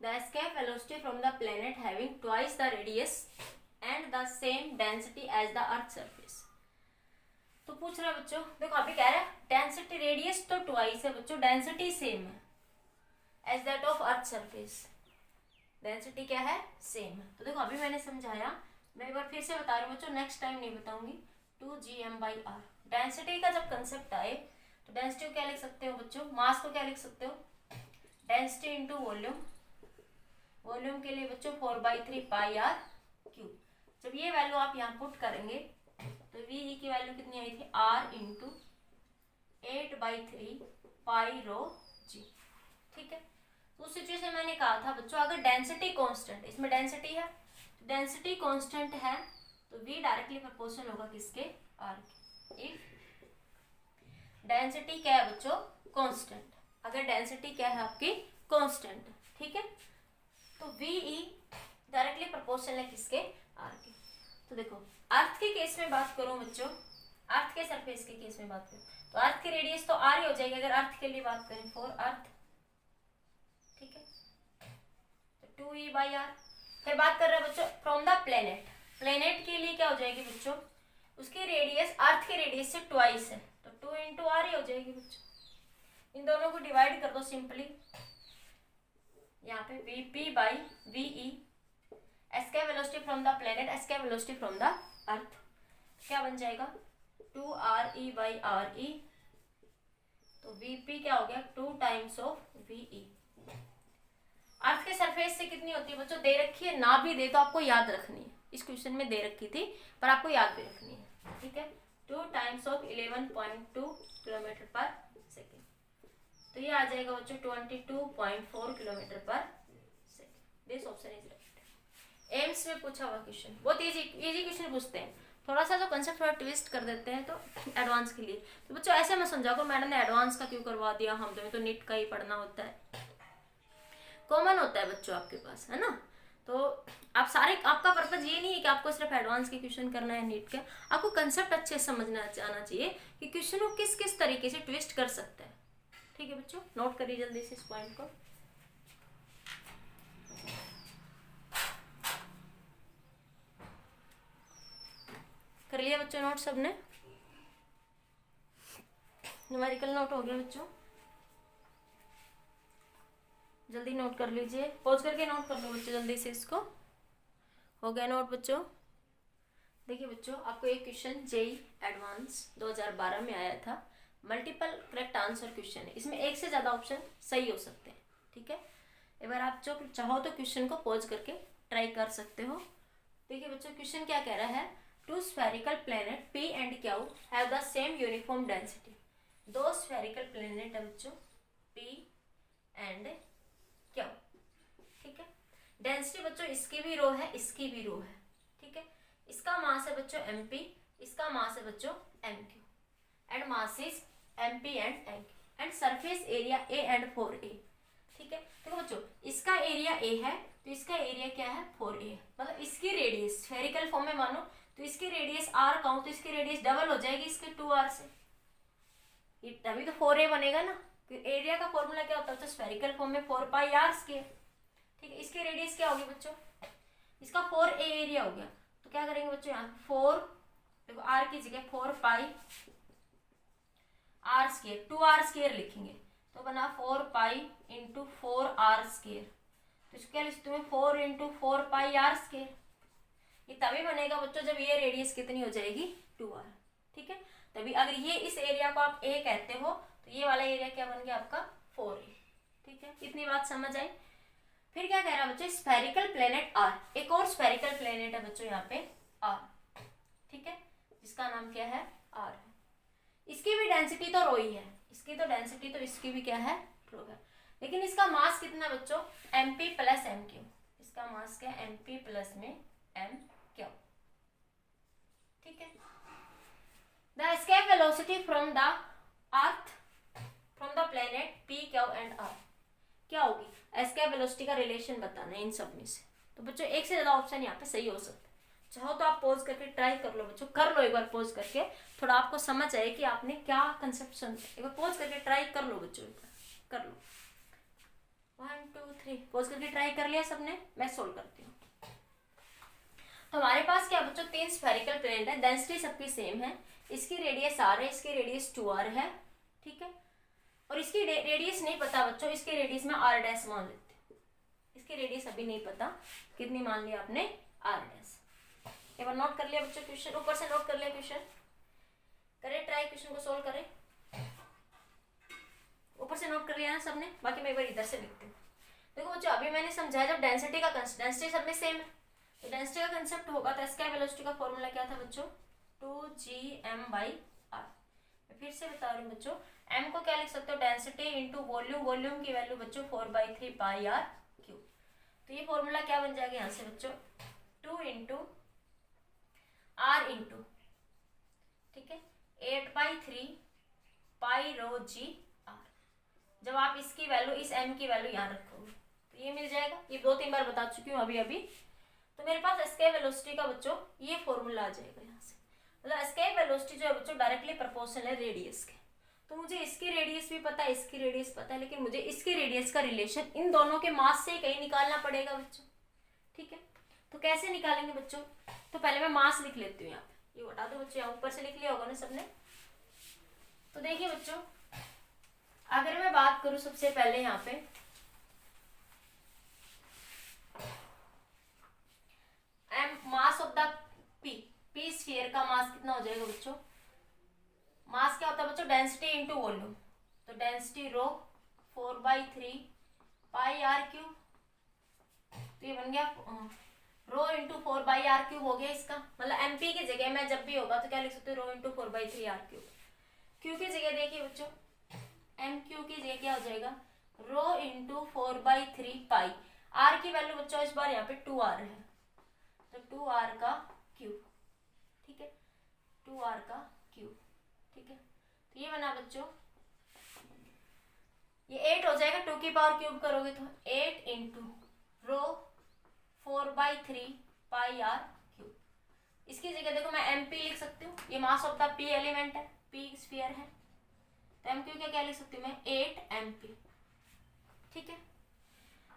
the escape velocity from the planet having twice the radius and the same density as the earth surface. तो पूछ रहा है बच्चों, देखो अभी कह रहा है डेंसिटी, रेडियस तो ट्वाइस है बच्चों, डेंसिटी सेम है as that of earth surface, density क्या है, सेम है। तो देखो अभी मैंने समझाया, मैं एक बार फिर से बता रही हूँ बच्चों, नेक्स्ट टाइम नहीं बताऊंगी। 2gm/r, डेंसिटी का जब कंसेप्ट आए तो डेंसिटी को क्या लिख सकते हो बच्चों, मास को क्या लिख सकते हो, डेंसिटी इंटू वॉल्यूम। वॉल्यूम के लिए बच्चों 4/3 पाई r क्यूब। जब ये वैल्यू आप यहाँ पुट करेंगे तो वी की वैल्यू कितनी आई थी, r इंटू 8/3 पाई रो g। ठीक है, उस सिचुएशन मैंने कहा था बच्चों, अगर डेंसिटी कांस्टेंट, इसमें डेंसिटी है, डेंसिटी कांस्टेंट है तो V डायरेक्टली प्रोपोर्शनल होगा किसके, R के। इफ डेंसिटी क्या है बच्चों, कांस्टेंट, अगर डेंसिटी क्या है आपकी, कांस्टेंट, ठीक है, तो VE डायरेक्टली प्रोपोर्शनल है किसके, R के। तो देखो अर्थ के केस में बात करूं बच्चों, अर्थ के सरफेस के केस में बात करूं तो अर्थ की रेडियस तो R ही हो जाएगी अगर अर्थ के लिए बात करें, फॉर अर्थ, ठीक है, तो 2E/R। फिर बात कर रहे हैं बच्चों फ्रॉम द प्लेनेट, प्लेनेट के लिए क्या हो जाएगी बच्चों, उसकी रेडियस अर्थ के रेडियस से ट्वाइस है, तो 2 × R ही हो जाएगी बच्चों। इन दोनों को डिवाइड कर दो सिंपली, यहाँ पे VP/VE, escape velocity from the planet, escape velocity from the अर्थ, क्या बन जाएगा 2RE/RE, तो VP क्या हो गया 2 टाइम्स ऑफ VE। अर्थ के सरफेस से कितनी होती है बच्चों, दे रखी है, ना भी दे तो आपको याद रखनी है, इस क्वेश्चन में दे रखी थी पर आपको याद भी रखनी है, ठीक है, 2 टाइम्स ऑफ 11.2 किलोमीटर पर सेकेंड, तो ये आ जाएगा बच्चों 22.4 किलोमीटर पर second. This option is right. AIIMS में पूछा हुआ क्वेश्चन, बहुत इजी क्वेश्चन पूछते हैं, थोड़ा सा जो कंसेप्ट थोड़ा ट्विस्ट कर देते हैं तो एडवांस के लिए। तो बच्चों ऐसे मैं समझा को मैडम ने एडवांस का क्यों करवा दिया, हम तो नीट का ही पढ़ना होता है, कॉमन होता है बच्चों आपके पास, है ना। तो आप सारे, आपका पर्पज ये नहीं है कि आपको सिर्फ एडवांस के क्वेश्चन करना है नीट के, आपको कंसेप्ट अच्छे से समझना आना चाहिए कि क्वेश्चन को किस किस तरीके से ट्विस्ट कर सकते हैं, ठीक है बच्चों, नोट करिए जल्दी से इस पॉइंट को। कर लिया बच्चों नोट सबने, न्यूमेरिकल नोट हो गया बच्चों, जल्दी नोट कर लीजिए, पॉज करके नोट कर लो बच्चों जल्दी से इसको। हो गया नोट बच्चों। देखिए बच्चों आपको एक क्वेश्चन जेई एडवांस 2012 में आया था, मल्टीपल करेक्ट आंसर क्वेश्चन है, इसमें एक से ज़्यादा ऑप्शन सही हो सकते हैं, ठीक है। एक बार आप जो चाहो तो क्वेश्चन को पॉज करके ट्राई कर सकते हो। देखिए बच्चों क्वेश्चन क्या कह रहा है, 2 spherical planet P and Q have the same uniform density. 2 spherical planet है बच्चों P and Q, ठीक है। डेंसिटी बच्चों इसकी भी रो है, इसकी भी रो है, ठीक है। इसका मास है बच्चों MP, इसका मास है बच्चों MQ, and mass is MP and MQ, and surface area A and 4A, ठीक है। देखो बच्चों इसका एरिया A है तो इसका एरिया क्या है 4A है, मतलब इसकी रेडियस स्फेरिकल फॉर्म में मानो तो इसकी रेडियस R कहूं तो इसकी रेडियस डबल हो जाएगी इसके 2R से, ये तभी तो 4A बनेगा ना। एरिया का फॉर्मूला क्या होता है, स्फेरिकल फॉर्म में 4πr स्क्वायर, ठीक है। इसकी रेडियस क्या होगी बच्चों, इसका 4A एरिया हो गया, तो क्या करेंगे बच्चों यहाँ 4, देखो R की जगह 4πr स्क्वायर, 2R स्क्वायर लिखेंगे तो बना 4π × 4R स्क्वायर, तो इसको क्या लिखते हैं 4 × 4πr स्क्वायर। ये तभी बनेगा बच्चों जब ये रेडियस कितनी हो जाएगी 2R, ठीक है। तभी अगर ये इस एरिया को आप A कहते हो तो ये वाला एरिया क्या बन गया आपका 4A, ठीक है। इतनी बात समझ आई। फिर क्या कह रहा है बच्चों, स्फेरिकल प्लेनेट R, एक और स्फेरिकल प्लेनेट है बच्चों यहाँ पे R, ठीक है, जिसका नाम क्या है R है। इसकी भी डेंसिटी तो रो ही है, इसकी तो डेंसिटी तो इसकी भी क्या है रो है, लेकिन इसका मास कितना बच्चों MP + MQ, इसका मास क्या MP प्लस में MQ, ठीक है। The escape velocity from the earth from the planet P, Q and R क्या होगी, एस्केप वेलोसिटी का रिलेशन बताना है इन सब में से। तो बच्चों एक से ज्यादा ऑप्शन यहाँ पे सही हो सकता है, चाहो तो आप पॉज करके ट्राई कर लो बच्चों, कर लो एक बार पॉज करके, थोड़ा आपको समझ आए कि आपने क्या कंसेप्ट समझा। एक बार पॉज करके ट्राई कर लो बच्चों, एक बार कर लो, 1 2 3 पॉज करके ट्राई कर लिया सबने, मैं सोल्व करती हूँ। तो हमारे पास क्या बच्चों 3 स्फेरिकल प्लेनेट है, डेंसिटी सबकी सेम है, इसकी रेडियस R है, इसकी रेडियस 2R है, ठीक है। और इसकी रेडियस नहीं पता बच्चों, इसकी रेडियस में R डैश मान लेते हैं, इसकी रेडियस अभी नहीं पता कितनी मान लिया आपने R डैश। एक बार नोट कर लिया बच्चों क्वेश्चन, ऊपर से नोट कर लिया क्वेश्चन, करें ट्राई क्वेश्चन को सोल्व करें, ऊपर से नोट कर लिया ना सबने, बाकी मैं एक बार इधर से लिखती हूँ। देखो बच्चों अभी मैंने समझाया जब डेंसिटी का डेंसिटी सब में सेम है तो डेंसिटी का कंसेप्ट होगा, तो एस्केप वेलोसिटी का फॉर्मूला क्या था बच्चों 2gm/r। मैं फिर से बता रही हूँ बच्चों, m को क्या लिख सकते हो डेंसिटी इंटू वॉल्यूम, वॉल्यूम की वैल्यू बच्चों 4/3πr³। तो ये फॉर्मूला क्या बन जाएगा यहाँ से बच्चों 2 × r इंटू, ठीक है, 8/3 पाई रो जी आर। जब आप इसकी वैल्यू, इस m की वैल्यू यहाँ रखोगे तो ये मिल जाएगा। ये 2-3 बार बता चुकी हूँ अभी। तो मेरे पास एस्केप वेलोसिटी का बच्चों ये फॉर्मूला आ जाएगा यहाँ से। मतलब एस्केप वेलोसिटी जो है बच्चों डायरेक्टली प्रोपोर्शनल है रेडियस के। तो मुझे इसकी रेडियस भी पता है, इसकी रेडियस पता है, लेकिन मुझे इसकी रेडियस का रिलेशन इन दोनों के मास से कहीं निकालना पड़ेगा बच्चों, ठीक है। तो कैसे निकालेंगे बच्चों? तो पहले मैं मास लिख लेती हूँ यहाँ पे। ये बता दो बच्चों, यहाँ ऊपर से लिख लिया होगा ना सबने। तो देखिए बच्चों, अगर मैं बात करूँ सबसे पहले यहाँ पे मास ऑफ द पी स्फीयर का मास कितना हो जाएगा बच्चों? मास क्या होता है बच्चों? Density into volume. तो density rho 4/3 pi are cube. तो ये बन गया रो इंटू 4/r क्यूब हो गया इसका। मतलब एमपी की जगह मैं जब भी होगा तो क्या लिख सकते हो? Rho into 4/3 are cube. Q की जगह देखिए बच्चों, एम क्यू की जगह क्या हो जाएगा? Rho into 4/3 pi. आर की वैल्यू बच्चों इस बार यहाँ पे 2r है, तो 2r का क्यूब, ठीक है, 2r का क्यूब, ठीक है। तो ये बना बच्चों, ये 8 हो जाएगा। 2 की पावर क्यूब करोगे तो 8 into rho 4/3 pi are cube. इसकी जगह देखो मैं एम पी लिख सकती हूँ। ये मास ऑफ द पी एलिमेंट है, पी स्फीयर है, तो एम क्यू क्या लिख सकती हूँ मैं? 8 एम पी, ठीक है।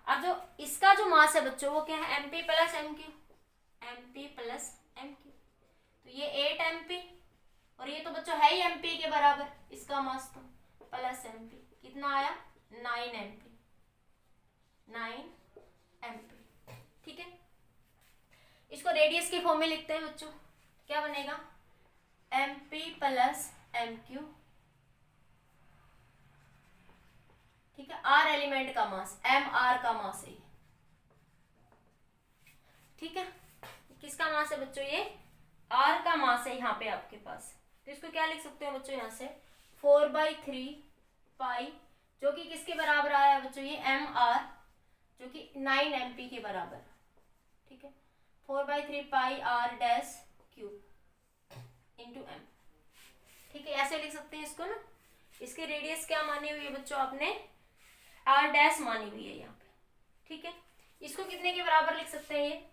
अब जो इसका जो मास है बच्चों वो क्या है? M P plus M Q, M P plus M Q. तो ये 8 एम पी और ये तो बच्चों है ही एम पी के बराबर, इसका मास तो प्लस एम पी कितना आया? 9 एम पी, 9 एम पी, ठीक है। इसको रेडियस के फॉर्म में लिखते हैं बच्चों, क्या बनेगा? M P plus M Q, ठीक है। आर एलिमेंट का मास, एम आर का मास है, ठीक है। किसका मास है बच्चों? ये आर का मास है यहाँ पे आपके पास। तो इसको क्या लिख सकते हो बच्चों यहाँ से? 4/3 पाई, जो कि किसके बराबर आया बच्चों? ये एम आर, जो कि 9 एम पी के बराबर, ठीक है। 4/3 pi R dash cube into M, ठीक है। ऐसे लिख सकते हैं इसको ना। इसकी रेडियस क्या मानी हुई है बच्चों आपने? आर डैश मानी हुई है यहाँ पे, ठीक है। इसको कितने के बराबर लिख सकते हैं? ये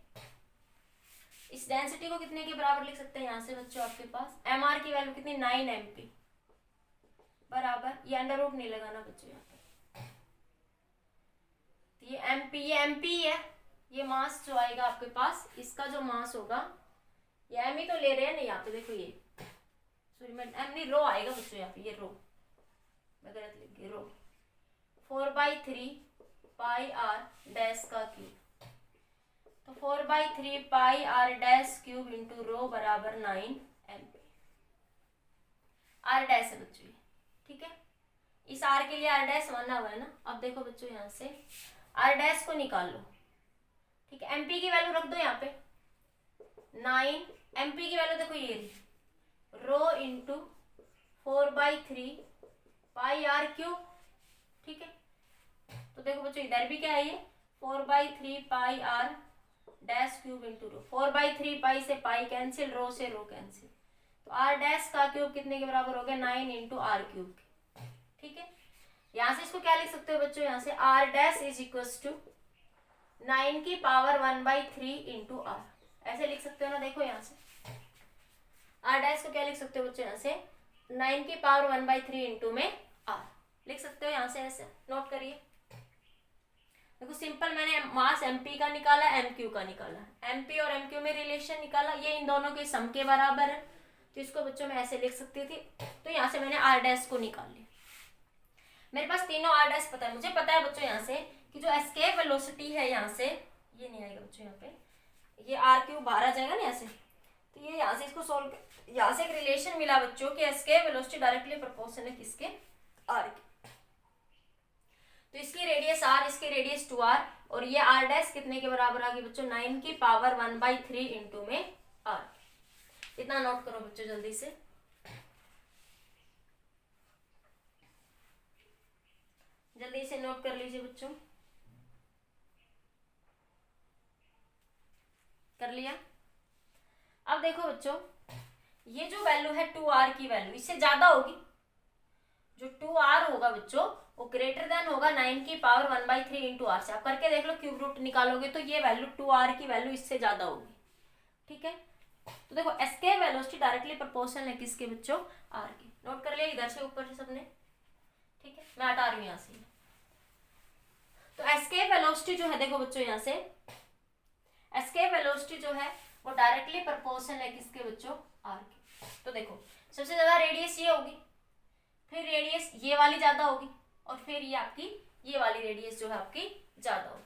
इस डेंसिटी को कितने के बराबर लिख सकते हैं यहाँ से बच्चों? आपके पास एम आर की वैल्यू कितनी? 9 एम पी बराबर, ये अंडर रूट नहीं लगाना बच्चों यहाँ पे। ये एम पी, ये एम पी है। ये मास जो आएगा आपके पास, इसका जो मास होगा, ये एम ही तो ले रहे हैं ना यहाँ पे, देखो ये सॉरी मैं एम नहीं, रो आएगा बच्चों यहाँ पे, ये रो मैं गलत लिख गई, रो 4/3 पाई आर डैश का क्यूब। तो 4/3 pi R dash cube into rho बराबर 9 एम पी। आर डैश है बच्चों ये, ठीक है। इस आर के लिए आर डैश माना हुआ है ना। अब देखो बच्चों यहाँ से आर डैश को निकाल लो, ठीक है। एमपी की वैल्यू रख दो यहाँ पे 9, एमपी की वैल्यू देखो ये rho into 4/3 pi are cube, ठीक है। तो देखो बच्चों इधर भी क्या है? ये 4/3 pi R dash cube into rho. 4/3 pi से पाई कैंसिल, रो से रो कैंसिल, तो आर डैश का क्यूब कितने के बराबर हो गया? 9 इंटू आर क्यूब, ठीक है। यहां से इसको क्या लिख सकते हो बच्चों? यहां से r dash is equal to 9 की पावर 1/3 इंटू आर, ऐसे लिख सकते हो ना। देखो यहाँ से आर डैश को क्या लिख सकते हो बच्चों? यहाँ से 9 की पावर 1/3 इंटू में आर लिख सकते हो यहाँ से, ऐसे नोट करिए। देखो सिंपल, मैंने मास एमपी का निकाला, एमक्यू का निकाला, एमपी और एमक्यू में रिलेशन निकाला, ये इन दोनों के सम के बराबर है। तो इसको बच्चों मैं ऐसे लिख सकती थी। तो यहाँ से मैंने आर डैश को निकाल लिया। मेरे पास तीनों आर डैश पता है। मुझे पता है बच्चों यहाँ से कि जो एस्केप वेलोसिटी है यहाँ से, ये नहीं आएगा बच्चों यहाँ पे, ये आर क्यूब बाहर आ जाएगा ना यहाँ से। तो ये यहाँ से इसको सोल्व, यहाँ से एक रिलेशन मिला बच्चों कि एस्केप वेलोसिटी डायरेक्टली प्रोपोर्शनल है किसके? आर के। तो इसकी रेडियस आर, इसकी रेडियस 2r, और ये आर डैश कितने के बराबर आ गई बच्चों? 9 की पावर 1/3 इंटू में आर। इतना नोट करो बच्चों जल्दी से। जल्दी से नोट कर लीजिए बच्चों। कर लिया? अब देखो बच्चों, ये जो वैल्यू है 2r की वैल्यू इससे ज्यादा होगी। जो 2r होगा बच्चों वो ग्रेटर देन होगा 9 की पावर 1/3 इंटू आर से। आप करके देख लो, क्यूब रूट निकालोगे तो ये वैल्यू 2r की वैल्यू इससे ज्यादा होगी। ठीक है, तो देखो एस्केप वेलोसिटी डायरेक्टली प्रोपोर्शनल है किसके बच्चों, r के। नोट कर लिया इधर से ऊपर से सबने। ठीक है, मैं हटा रही हूँ यहाँ से। तो एस्केप वेलोसिटी जो है देखो बच्चों, यहाँ से एस्केप वेलोसिटी जो है वो डायरेक्टली प्रोपोर्शनल है किसके बच्चों, r के। तो देखो सबसे ज्यादा रेडियस ये होगी, फिर रेडियस ये वाली ज्यादा होगी, और फिर ये आपकी ये वाली रेडियस जो है आपकी ज्यादा होगी।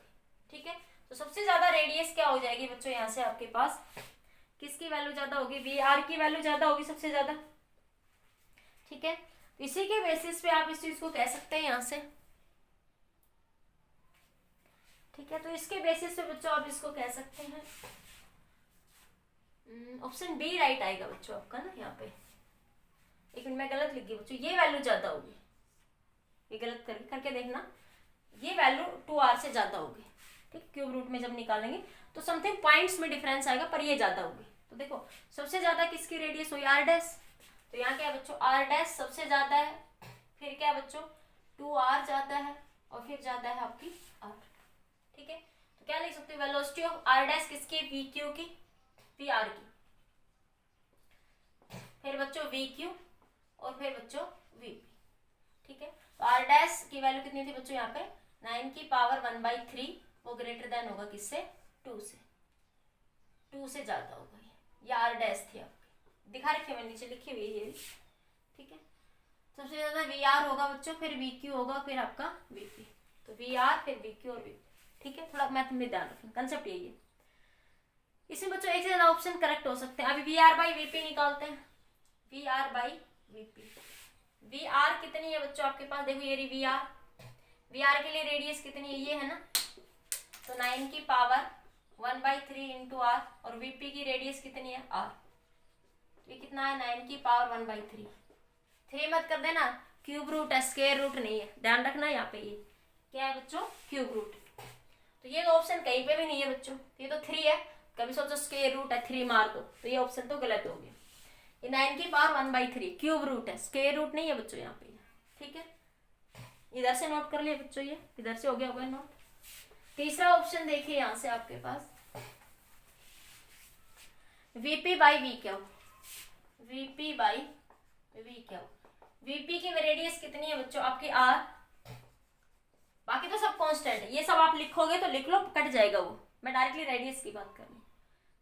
ठीक है, तो सबसे ज्यादा रेडियस क्या हो जाएगी बच्चों, यहाँ से आपके पास किसकी वैल्यू ज्यादा होगी, वी आर की वैल्यू ज्यादा होगी सबसे ज्यादा। ठीक है, तो इसी के बेसिस पे आप इस चीज को कह सकते हैं यहाँ से। ठीक है, तो इसके बेसिस पे बच्चों आप इसको कह सकते हैं, ऑप्शन बी राइट आएगा बच्चों आपका ना। यहाँ पे एक मिनट, मैं गलत लिख गई बच्चों, ये वैल्यू ज्यादा होगी, ये गलत करके देखना, ये वैल्यू 2r से ज्यादा होगी। ठीक, क्यूब रूट में जब निकालेंगे तो समथिंग पॉइंट्स में डिफरेंस आएगा, पर ये ज्यादा होगी। तो देखो सबसे ज्यादा किसकी रेडियस हुई, r डैश। तो यहाँ क्या है बच्चों, r डैश सबसे ज्यादा है, फिर क्या बच्चों 2r ज्यादा है, और फिर ज्यादा है आपकी r। ठीक है, तो क्या लिख सकते हो, वेलोसिटी ऑफ r डैश किसकी, vq की, vr की, फिर बच्चों vq, और फिर बच्चों vp। ठीक है, तो r डैश की वैल्यू कितनी थी बच्चों, यहाँ पे 9 की पावर 1/3, वो ग्रेटर देन होगा किससे, 2 से, 2 से ज्यादा होगा। ये r डैश थी आपकी, दिखा रखी है मैंने, नीचे लिखी हुई है ये। ठीक है, सबसे ज्यादा vr होगा बच्चों, फिर vq होगा, फिर आपका vp। तो vr फिर vq और vp। ठीक है, थोड़ा मैथ में ध्यान रखना, कंसेप्ट यही है। इसमें बच्चों एक से ज्यादा ऑप्शन करेक्ट हो सकते हैं। अभी vr/vp निकालते हैं, vr/vp। vr कितनी है बच्चों आपके पास, देखो ये vr के लिए रेडियस कितनी है, ये है ना, तो 9 की पावर 1/3 इंटू आर, और vp की रेडियस कितनी है, r। तो ये कितना है, 9 की पावर 1/3। 3 मत कर देना, क्यूब रूट है, स्क्वायर रूट नहीं है, ध्यान रखना। यहाँ पे ये क्या है बच्चों, क्यूब रूट। तो ये ऑप्शन कहीं पे भी नहीं है बच्चों, ये तो 3 है, कभी सोचो स्क्वायर रूट है 3 मार दो, तो ये ऑप्शन तो गलत हो गया। ये 9 की पावर 1/3 क्यूब रूट है, स्क्वायर रूट नहीं है बच्चों यहाँ पे। ठीक है, इधर से नोट कर लिया बच्चों, ये इधर से हो गया होगा नोट। तीसरा ऑप्शन देखिए यहाँ से आपके पास, vp/vq, vp/vq। vp की रेडियस कितनी है बच्चों आपकी, r। बाकी तो सब कांस्टेंट है, ये सब आप लिखोगे तो लिख लो, कट जाएगा वो, मैं डायरेक्टली रेडियस की बात कर रही हूँ।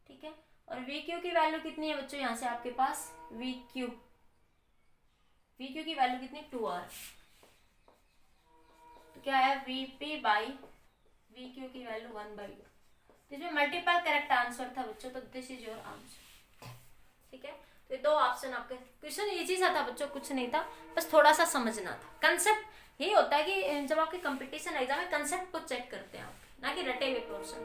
ठीक है, और vq की वैल्यू कितनी है बच्चों, यहाँ से आपके पास vq की वैल्यू कितनी, 2r। तो क्या है, vp/vq की वैल्यू 1/2। तो इसमें मल्टीपल करेक्ट आंसर था बच्चों, तो दिस इज योर आंसर। ठीक है, तो ये 2 ऑप्शन आपके, क्वेश्चन इजी सा था बच्चों, कुछ नहीं था, बस थोड़ा सा समझना था। कंसेप्ट यही होता है कि जब आपके कंपटीशन एग्जाम में कंसेप्ट को चेक करते हैं आप, ना कि रटे हुए पोर्शन।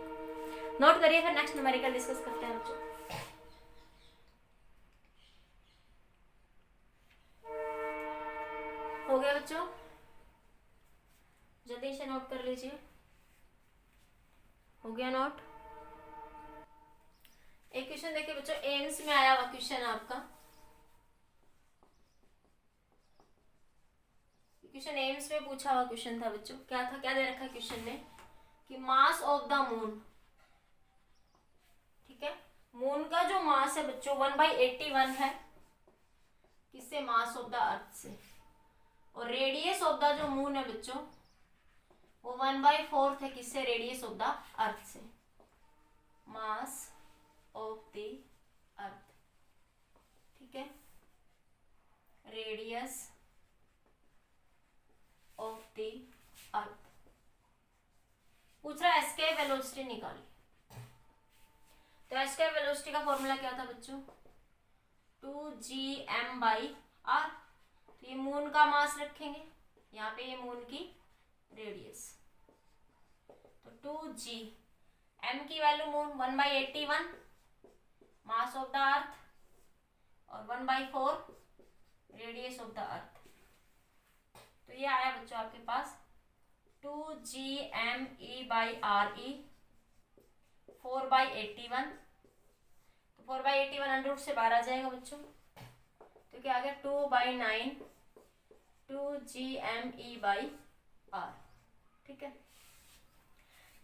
नोट करिए, फिर नेक्स्ट न्यूमेरिकल डिस्कस करते हैं बच्चों। हो गया बच्चों, जल्दी से नोट कर लीजिए, हो गया नोट। एक क्वेश्चन देखिए बच्चों, एम्स में आया हुआ क्वेश्चन आपका, क्वेश्चन एम्स में पूछा हुआ क्वेश्चन था बच्चों। क्या था, क्या दे रखा है क्वेश्चन में, कि मास ऑफ द मून। ठीक है, मून का जो मास है बच्चों 1/81 है, किससे, मास ऑफ द अर्थ से। और रेडियस ऑफ द जो मून है बच्चों वो 1/4 है, किससे, रेडियस ऑफ द अर्थ से। मास ऑफ द अर्थ, ठीक है, रेडियस ऑफ द अर्थ। पूछ रहा है एस्केप वेलोसिटी निकाली। तो एस्केप वेलोसिटी का फॉर्मूला क्या था बच्चों, 2gm/r। तो ये मून का मास रखेंगे, यहाँ पे ये मून की रेडियस, तो 2g, m की value moon 1/81, mass of the earth, और 1/4 रेडियस ऑफ द अर्थ। तो ये आया बच्चों आपके पास 2gme/re 4/81। तो 4/81 अंडर रूट से बाहर आ जाएगा बच्चों, तो क्या आ गया 2/9 2gme/r। ठीक है,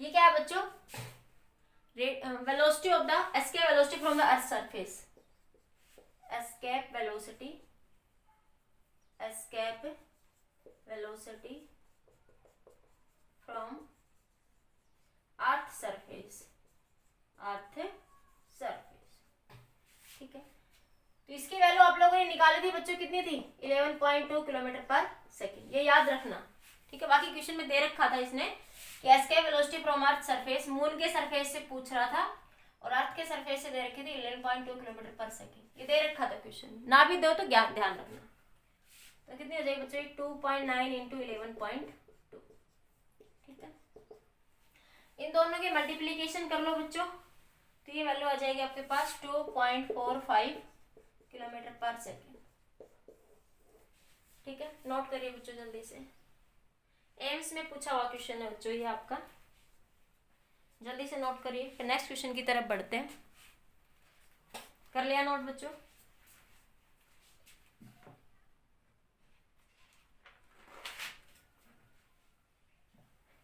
ये क्या है बच्चों, velocity of the escape velocity from the earth surface, escape velocity from earth surface, ठीक है। तो इसकी वैल्यू आप लोगों ने निकाली थी बच्चों, कितनी थी 11.2 किलोमीटर पर सेकेंड, ये याद रखना, ठीक है। बाकी क्वेश्चन में दे रखा था इसने कि escape velocity from earth surface, moon के सरफेस से पूछ रहा था और अर्थ के सरफेस से दे रखी थी 11.2 किलोमीटर पर सेकेंड, ये दे रखा था क्वेश्चन में, ना भी दो तो ध्यान रखना। तो कितनी हो जाएगी बच्चों 2.9 इंटू 11.2, ठीक है। इन दोनों की मल्टीप्लीकेशन कर लो बच्चों, तो ये वैल्यू आ जाएगी आपके पास 2.45 किलोमीटर पर सेकेंड, ठीक है। नोट करिए बच्चों जल्दी से, एम्स में पूछा हुआ क्वेश्चन है बच्चों ये आपका, जल्दी से नोट करिए, फिर नेक्स्ट क्वेश्चन की तरफ बढ़ते हैं। कर लिया नोट बच्चों?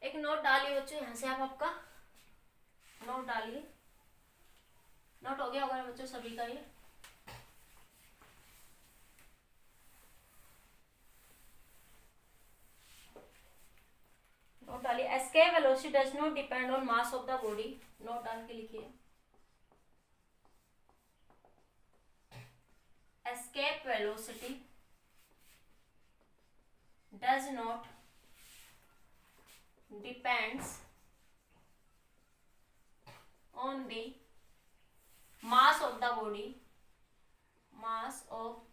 एक नोट डालिए बच्चों, यहां से आप आपका नोट डालिए, नोट हो गया होगा बच्चों सभी का ये। नोट डालिए, escape velocity does not depend on mass of the body, note डाल के लिखिए, escape velocity does not depends on the mass of the body, mass of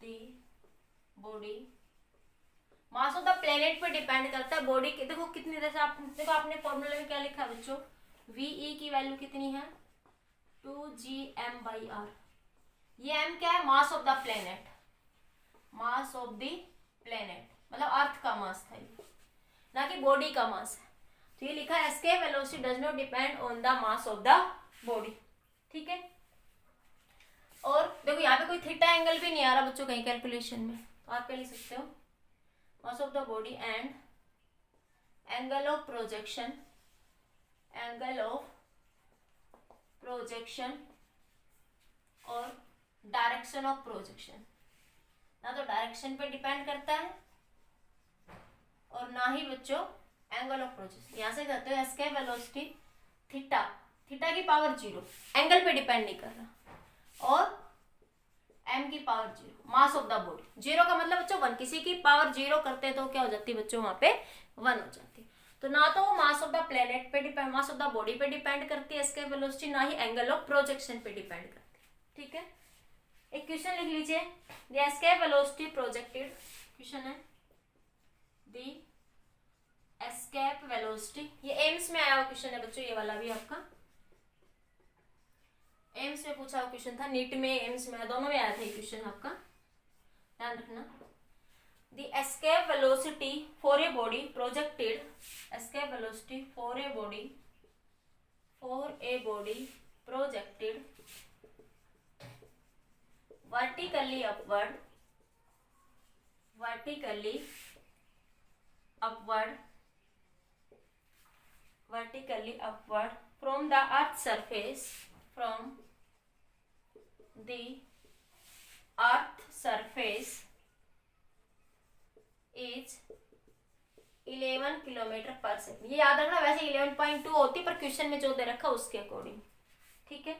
the planet पे डिपेंड करता है बॉडी के। देखो कितनी, जैसे आप देखो आपने फॉर्मूले में क्या लिखा है बच्चों, वीई की वैल्यू कितनी है 2gm/r, ये m क्या है, मास of the planet, mass of the planet मतलब अर्थ का मास था ये, ना कि बॉडी का मास है। तो ये लिखा है escape velocity does not depend on the mass of the body, ठीक है। और देखो यहाँ पे कोई थीटा एंगल भी नहीं आ रहा बच्चों कहीं कैलकुलेशन में, तो आप क्या लिख सकते हो, मास of the body and angle of projection और डायरेक्शन ऑफ प्रोजेक्शन, ना तो डायरेक्शन पे डिपेंड करता है और ना ही बच्चों एंगल ऑफ प्रोजेक्शन। यहां से कहते हो एस्केप वेलोसिटी थीटा की पावर 0, एंगल पे डिपेंड नहीं कर रहा, और m की power 0, mass of the body, 0 का मतलब बच्चों 1, किसी की पावर 0 करते तो क्या हो जाती है बच्चों, वहां पे 1 हो जाती। तो ना तो वो मास ऑफ द प्लेनेट पे depend, mass of the body पे डिपेंड करती है एस्केप वेलोसिटी, ना ही एंगल ऑफ प्रोजेक्शन पे डिपेंड करती है, ठीक है। एक क्वेश्चन लिख लीजिए, the escape velocity projected, question है द एस्केप वेलोसिटी, ये एम्स में आया हुआ क्वेश्चन है बच्चों, ये वाला भी आपका एम्स में पूछा हुआ क्वेश्चन था, नीट में एम्स में दोनों में आया था ये क्वेश्चन आपका, ध्यान रखना। The escape velocity for a body projected, escape velocity for a body projected vertically upward from the earth surface, is 11 kilometre पर सेकेंड, ये याद रखना, वैसे 11.2 होती पर क्वेश्चन में जो दे रखा उसके अकॉर्डिंग, ठीक है।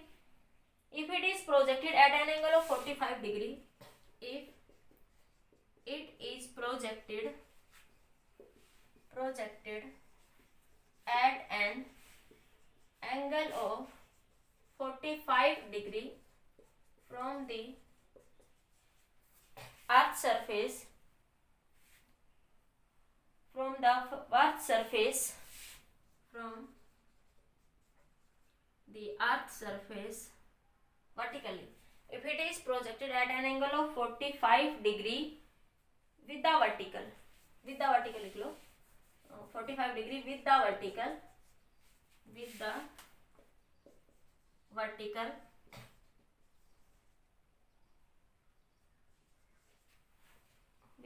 If it is projected at an angle of 45 degree, if it is projected at an angle of 45 degree from the earth surface, vertically, if it is projected at an angle of 45 degree with the vertical लिख लो, 45 degree with the vertical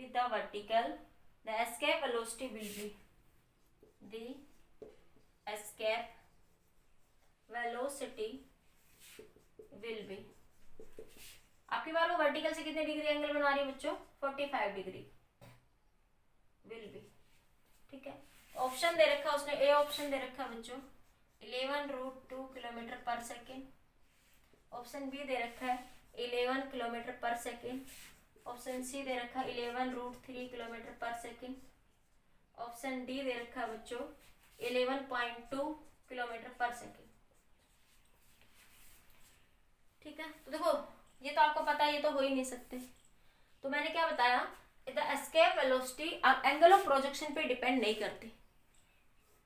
with the vertical, the escape velocity will be the escape velocity will be, आपकी बार वो vertical से कितने degree angle बना रही है बच्चों, 45 degree will be. ठीक है, ऑप्शन दे रखा उसने, ए ऑप्शन दे रखा बच्चों 11√2 किलोमीटर पर सेकेंड, ऑप्शन बी दे रखा है 11 किलोमीटर पर सेकेंड, ऑप्शन सी दे रखा है 11√3 किलोमीटर पर सेकेंड, ऑप्शन डी दे रखा है बच्चों 11.2 किलोमीटर पर सेकेंड। ठीक है, तो देखो ये तो आपको पता है, ये तो हो ही नहीं सकते। तो मैंने क्या बताया, the escape velocity angle of projection पे डिपेंड नहीं करती,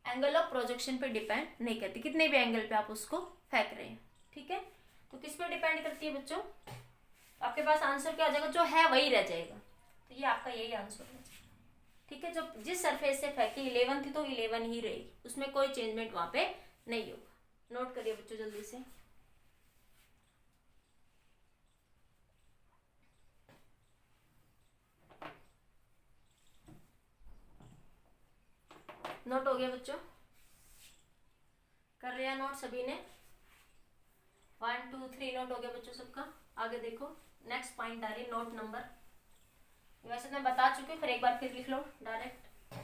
एंगल ऑफ प्रोजेक्शन पे डिपेंड नहीं करती, कितने भी एंगल पे आप उसको फेंक रहे हैं। ठीक है, तो किस पे डिपेंड करती है बच्चों, आपके पास आंसर क्या आ जाएगा, जो है वही रह जाएगा। तो ये आपका यही आंसर है। ठीक है, जो जिस सरफेस से फेंकी 11 थी तो 11 ही रहेगी, उसमें कोई चेंजमेंट वहां पे नहीं होगा। नोट करिए बच्चों जल्दी से। नोट हो गया बच्चों, कर लिया नोट सभी ने, 1 2 3 नोट हो गया बच्चों सबका। आगे देखो, नेक्स्ट पॉइंट आ रही नोट नंबर, वैसे तो मैं बता चुकी हूँ, फिर एक बार फिर लिख लो डायरेक्ट।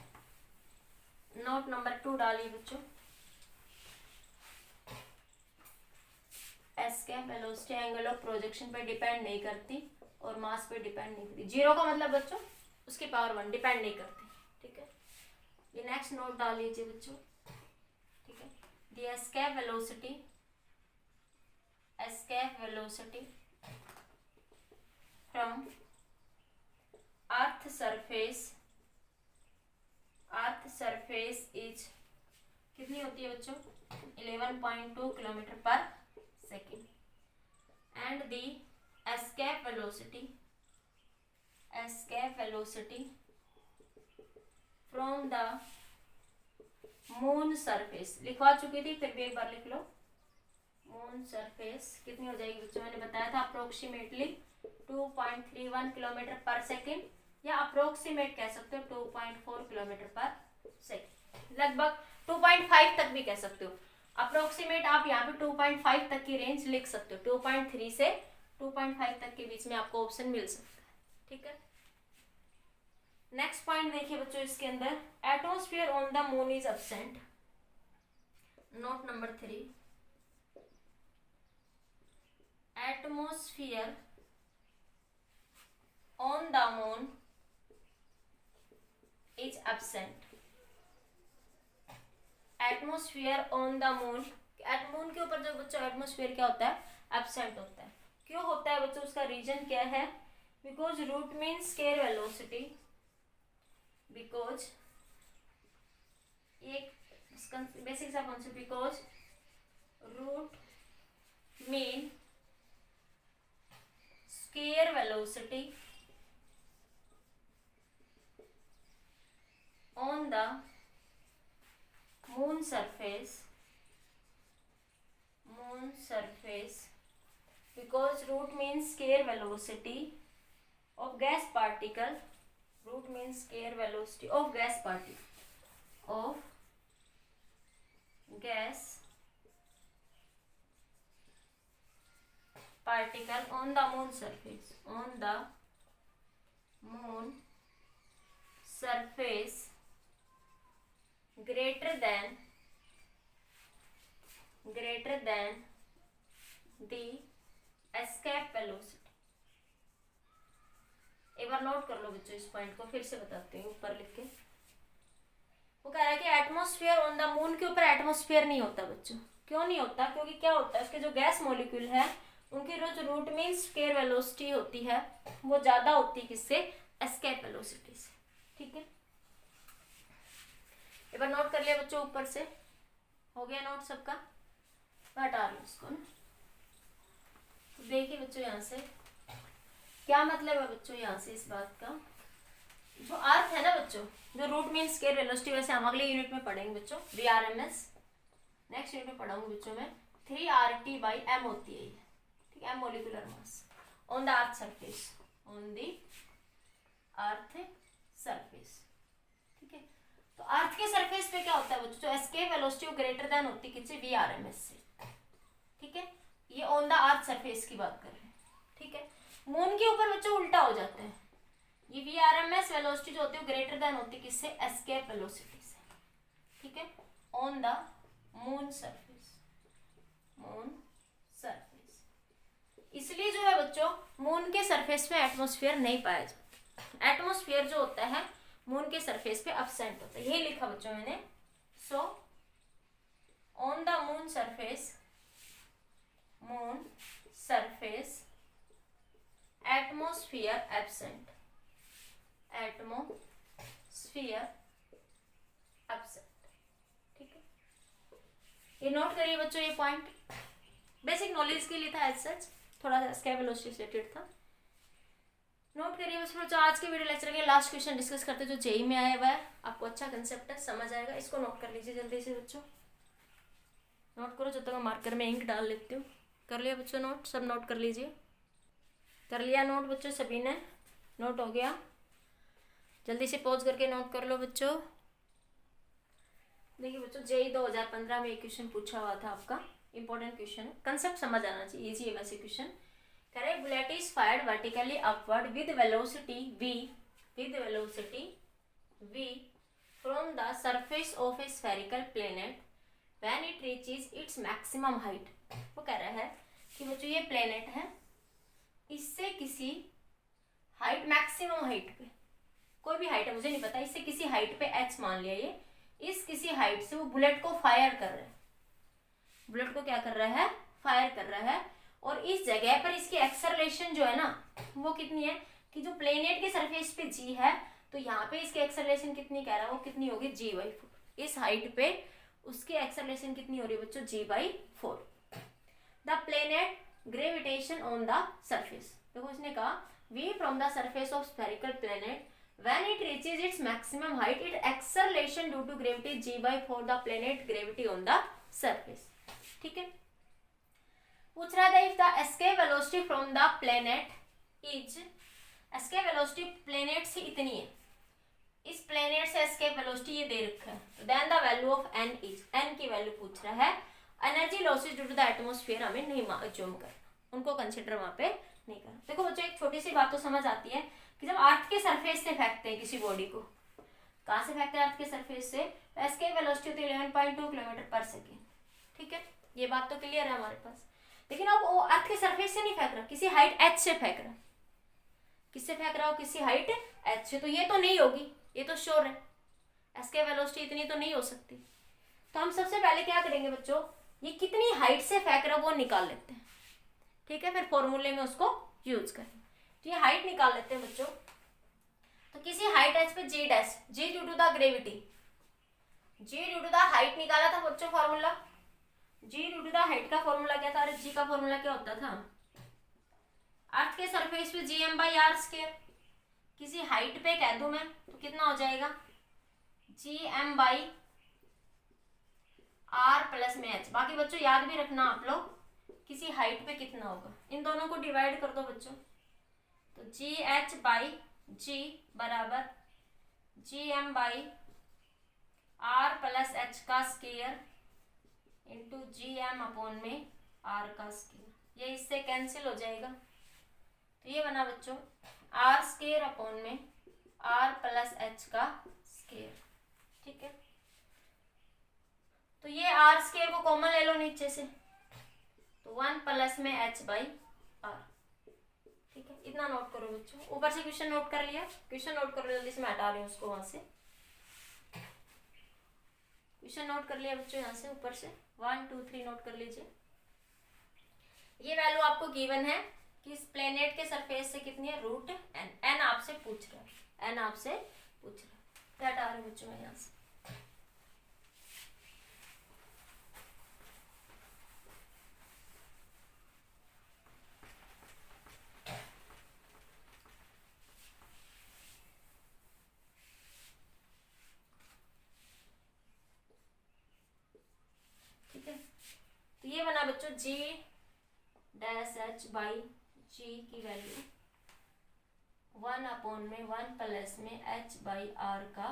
नोट नंबर 2 डालिए बच्चों, escape velocity angle of projection पे डिपेंड नहीं करती और मास पे डिपेंड नहीं करती। जीरो का मतलब बच्चों उसकी पावर 1, डिपेंड नहीं करती। ठीक है, ये नेक्स्ट नोट डाल लीजिए बच्चों। ठीक है, the escape velocity from earth surface is कितनी होती है बच्चों, 11.2 किलोमीटर पर second, and the escape velocity from the moon surface, लिखवा चुकी थी फिर भी एक बार लिख लो। मून सरफेस कितनी हो जाएगी बच्चों, मैंने बताया था अप्रोक्सीमेटली 2.31 किलोमीटर पर सेकेंड, या अप्रोक्सीमेट कह सकते हो 2.4 किलोमीटर पर सेकेंड, लगभग 2.5 तक भी कह सकते हो। अप्रोक्सीमेट आप यहाँ पे 2.5 तक की रेंज लिख सकते हो, 2.3 से 2.5 तक के बीच में आपको ऑप्शन मिल सकता है। ठीक है, नेक्स्ट पॉइंट देखिए बच्चों इसके अंदर, atmosphere on the moon is absent. Note number 3, atmosphere on the moon is absent. Atmosphere on the moon, moon के ऊपर जो बच्चों एटमॉस्फेयर क्या होता है, एब्सेंट होता है। क्यों होता है बच्चों, उसका रीजन क्या है, because root mean square velocity, because एक बेसिक सा concept, because root mean square velocity on the moon surface because root means square velocity of gas particle, root means square velocity of gas particle on the moon surface greater than the escape velocity। एक बार note कर लो बच्चों इस point को, फिर से बताते हैं ऊपर लिख के। वो कह रहा है कि एटमॉस्फेयर ऑन द मून के ऊपर एटमॉस्फेयर नहीं होता बच्चों। क्यों नहीं होता, क्योंकि क्या होता है, उसके जो गैस मॉलिक्यूल है उनकी जो रूट मीन स्क्वायर वेलोसिटी होती है वो ज्यादा होती है किससे, एस्केप वेलोसिटी से। ठीक है, एक बार नोट कर लिया बच्चों, ऊपर से हो गया नोट सबका, हटा लो इसको ना। तो देखिए बच्चों यहाँ से क्या मतलब है बच्चों, यहाँ से इस बात का, जो अर्थ है ना बच्चों, जो रूट मीन स्क्वायर वेलोसिटी, वैसे हम अगले यूनिट में पढ़ेंगे बच्चों, VRMS नेक्स्ट यूनिट में पढ़ाऊंगी बच्चों में, 3RT/m होती है ये। ठीक है, m molecular mass on the earth surface, on the earth surface. ठीक है, तो अर्थ के सरफेस पे क्या होता है बच्चों, जो एस्केप वेलोसिटी ग्रेटर देन होती है किससे, VRMS से। ठीक है, ये ऑन द अर्थ सरफेस की बात कर रहे हैं। ठीक है, मून के ऊपर बच्चों उल्टा हो जाता है, ये VRMS वेलोसिटी जो होती है ग्रेटर देन होती है किससे, एस्केप वेलोसिटी से। ठीक है, on the moon surface, moon surface. इसलिए जो है बच्चों मून के सरफेस पे एटमॉस्फेयर नहीं पाया जाता, एटमॉस्फेयर जो होता है मून के सरफेस पे अब्सेंट होता है, यही लिखा बच्चों मैंने। So on the moon surface, moon surface atmosphere absent, atmosphere absent. ठीक है, ये नोट करिए बच्चों, ये पॉइंट बेसिक नॉलेज के लिए था, एज सच थोड़ा सा एस्केप वेलोसिटी से रिलेटेड था, नोट करिए बच्चों। जो आज के वीडियो लेक्चर के लास्ट क्वेश्चन डिस्कस करते जो जेई में आया हुआ है, आपको अच्छा कंसेप्ट है, समझ आएगा, इसको नोट कर लीजिए जल्दी से बच्चों, नोट करो, जब तक मैं मार्कर में इंक डाल लेती हूँ। कर लिया बच्चों नोट, सब नोट कर लीजिए, कर लिया नोट बच्चों, सभी ने नोट हो गया, जल्दी से पॉज करके नोट कर लो बच्चों। देखिए बच्चों, जेई 2015 में एक क्वेश्चन पूछा हुआ था आपका, इंपॉर्टेंट क्वेश्चन है, कंसेप्ट समझ आना चाहिए, इजी है वैसे क्वेश्चन। कह रहे bullet is fired vertically upward with velocity v, with velocity v from the surface of A spherical planet when it reaches its maximum height. वो कह रहा है कि बच्चों ये प्लेनेट है, इससे किसी हाइट, मैक्सिमम हाइट पे, कोई भी हाइट है मुझे नहीं पता, इससे किसी हाइट पे h मान लिया, ये इस किसी हाइट से वो बुलेट को फायर कर रहा है, बुलेट को क्या कर रहा है, फायर कर रहा है, और इस जगह पर इसकी एक्सेलरेशन जो है ना वो कितनी है, कि जो प्लेनेट के सरफेस पे g है, तो यहाँ पे इसकी एक्सेलरेशन कितनी कह रहा है, वो कितनी होगी, g/4। इस हाइट पे उसकी एक्सेलरेशन कितनी हो रही है बच्चों, g/4। The planet gravitation on the surface, देखो इसने कहा v from the surface of spherical planet when it reaches its maximum height it acceleration due to gravity g/4 the planet gravity on the surface। ठीक है, पूछ रहा था if the escape velocity from the planet is, escape velocity planet से इतनी है, इस planet से escape velocity ये दे रखा है, then the value of n is, n की वैल्यू पूछ रहा है, energy losses due to the atmosphere हमें नहीं अज्यूम करना, उनको कंसिडर वहां पे नहीं करना। देखो बच्चों एक छोटी सी बात तो समझ आती है कि जब अर्थ के सरफेस से फेंकते हैं किसी बॉडी को, कहाँ से फेंकते हैं, अर्थ के सरफेस से, तो एस्केप वेलोसिटी होती है 11.2 किलोमीटर पर सेकेंड। ठीक है, ये बात तो क्लियर है हमारे पास, लेकिन अब वो अर्थ के सरफेस से नहीं फेंक रहा, किसी हाइट h से फेंक रहा, किससे फेंक रहा हो, किसी हाइट h से, तो ये तो नहीं होगी, ये तो श्योर है, एस्केप वेलोसिटी इतनी तो नहीं हो सकती। तो हम सबसे पहले क्या करेंगे बच्चों, ये कितनी हाइट से फेंक रहा वो निकाल लेते हैं। ठीक है, फिर फॉर्मूले में उसको यूज करें, तो ये हाइट निकाल लेते हैं बच्चों। तो किसी हाइट h पे g dash, g due to the gravity, g due to the height निकाला था बच्चों formula, g due to the height का फॉर्मूला क्या था, अरे g का फॉर्मूला क्या होता था, अर्थ के सरफेस पे gm/r², किसी हाइट पे कह दूं मैं तो कितना हो जाएगा, gm/r प्लस में h। बाकी बच्चों याद भी रखना आप लोग, किसी हाइट पे कितना होगा, इन दोनों को डिवाइड कर दो बच्चों, तो gh/g बराबर gm/r प्लस h का स्क्वायर इंटू gm अपॉन में r का स्क्वायर, ये इससे कैंसिल हो जाएगा, तो ये बना बच्चों r² अपॉन में r प्लस h का स्क्वायर। ठीक है, तो ये r² को कॉमन ले लो नीचे से, तो 1 प्लस में h/r। ठीक है, इतना नोट करो बच्चों, ऊपर से क्वेश्चन नोट कर लिया, क्वेश्चन नोट करो जल्दी से, मैं हटा रही हूँ उसको वहां से, क्वेश्चन नोट कर लिया बच्चों, यहाँ से ऊपर से 1 2 3 नोट कर लीजिए। ये वैल्यू आपको गिवन है कि इस प्लेनेट के सरफेस से कितनी है, √n, n आपसे पूछ रहा है, n आपसे पूछ रहा है, हटा रही हूँ बच्चों मैं यहाँ से। तो ये बना बच्चों g dash h by g की वैल्यू 1 अपॉन में 1 प्लस में h बाई आर का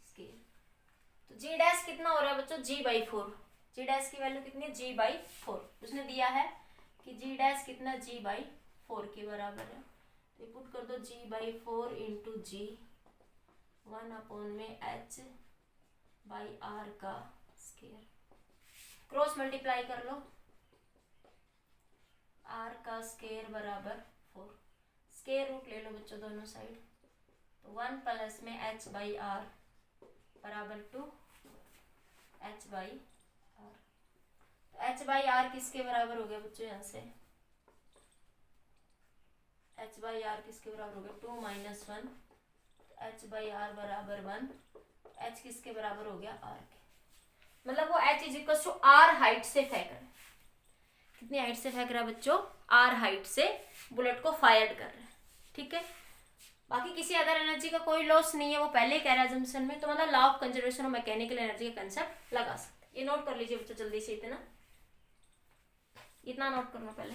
स्केयर। तो जी डैश कितना हो रहा है बच्चों, g बाई 4। जी डैश की वैल्यू कितनी है, g बाई 4। उसने दिया है कि जी डैश कितना, g बाई 4 के बराबर है। तो पुट कर दो g by 4 into g 1 upon में h बाई आर का स्केयर। क्रॉस मल्टीप्लाई कर लो, r का स्केयर बराबर 4। स्केयर रूट ले लो बच्चों दोनों साइड। तो 1 प्लस में h बाई आर बराबर 2 h बाई आर। तो h बाई आर किसके बराबर हो गया बच्चों, यहाँ से h बाई आर किसके बराबर हो गया, 2 माइनस 1। h बाई आर बराबर 1। h किसके बराबर हो गया, r के। मतलब वो h is equal to r height से फेंक रहा है। कितनी हाइट से फेंक रहा है बच्चों, r हाइट से बुलेट को फायर कर रहा है। ठीक है, बाकी किसी अदर एनर्जी का कोई लॉस नहीं है, वो पहले ही कह रहा है जंक्शन में। तो मतलब law of conservation of mechanical energy का कंसेप्ट लगा सकते हैं। ये नोट कर लीजिए बच्चों जल्दी से, इतना नोट करना पहले।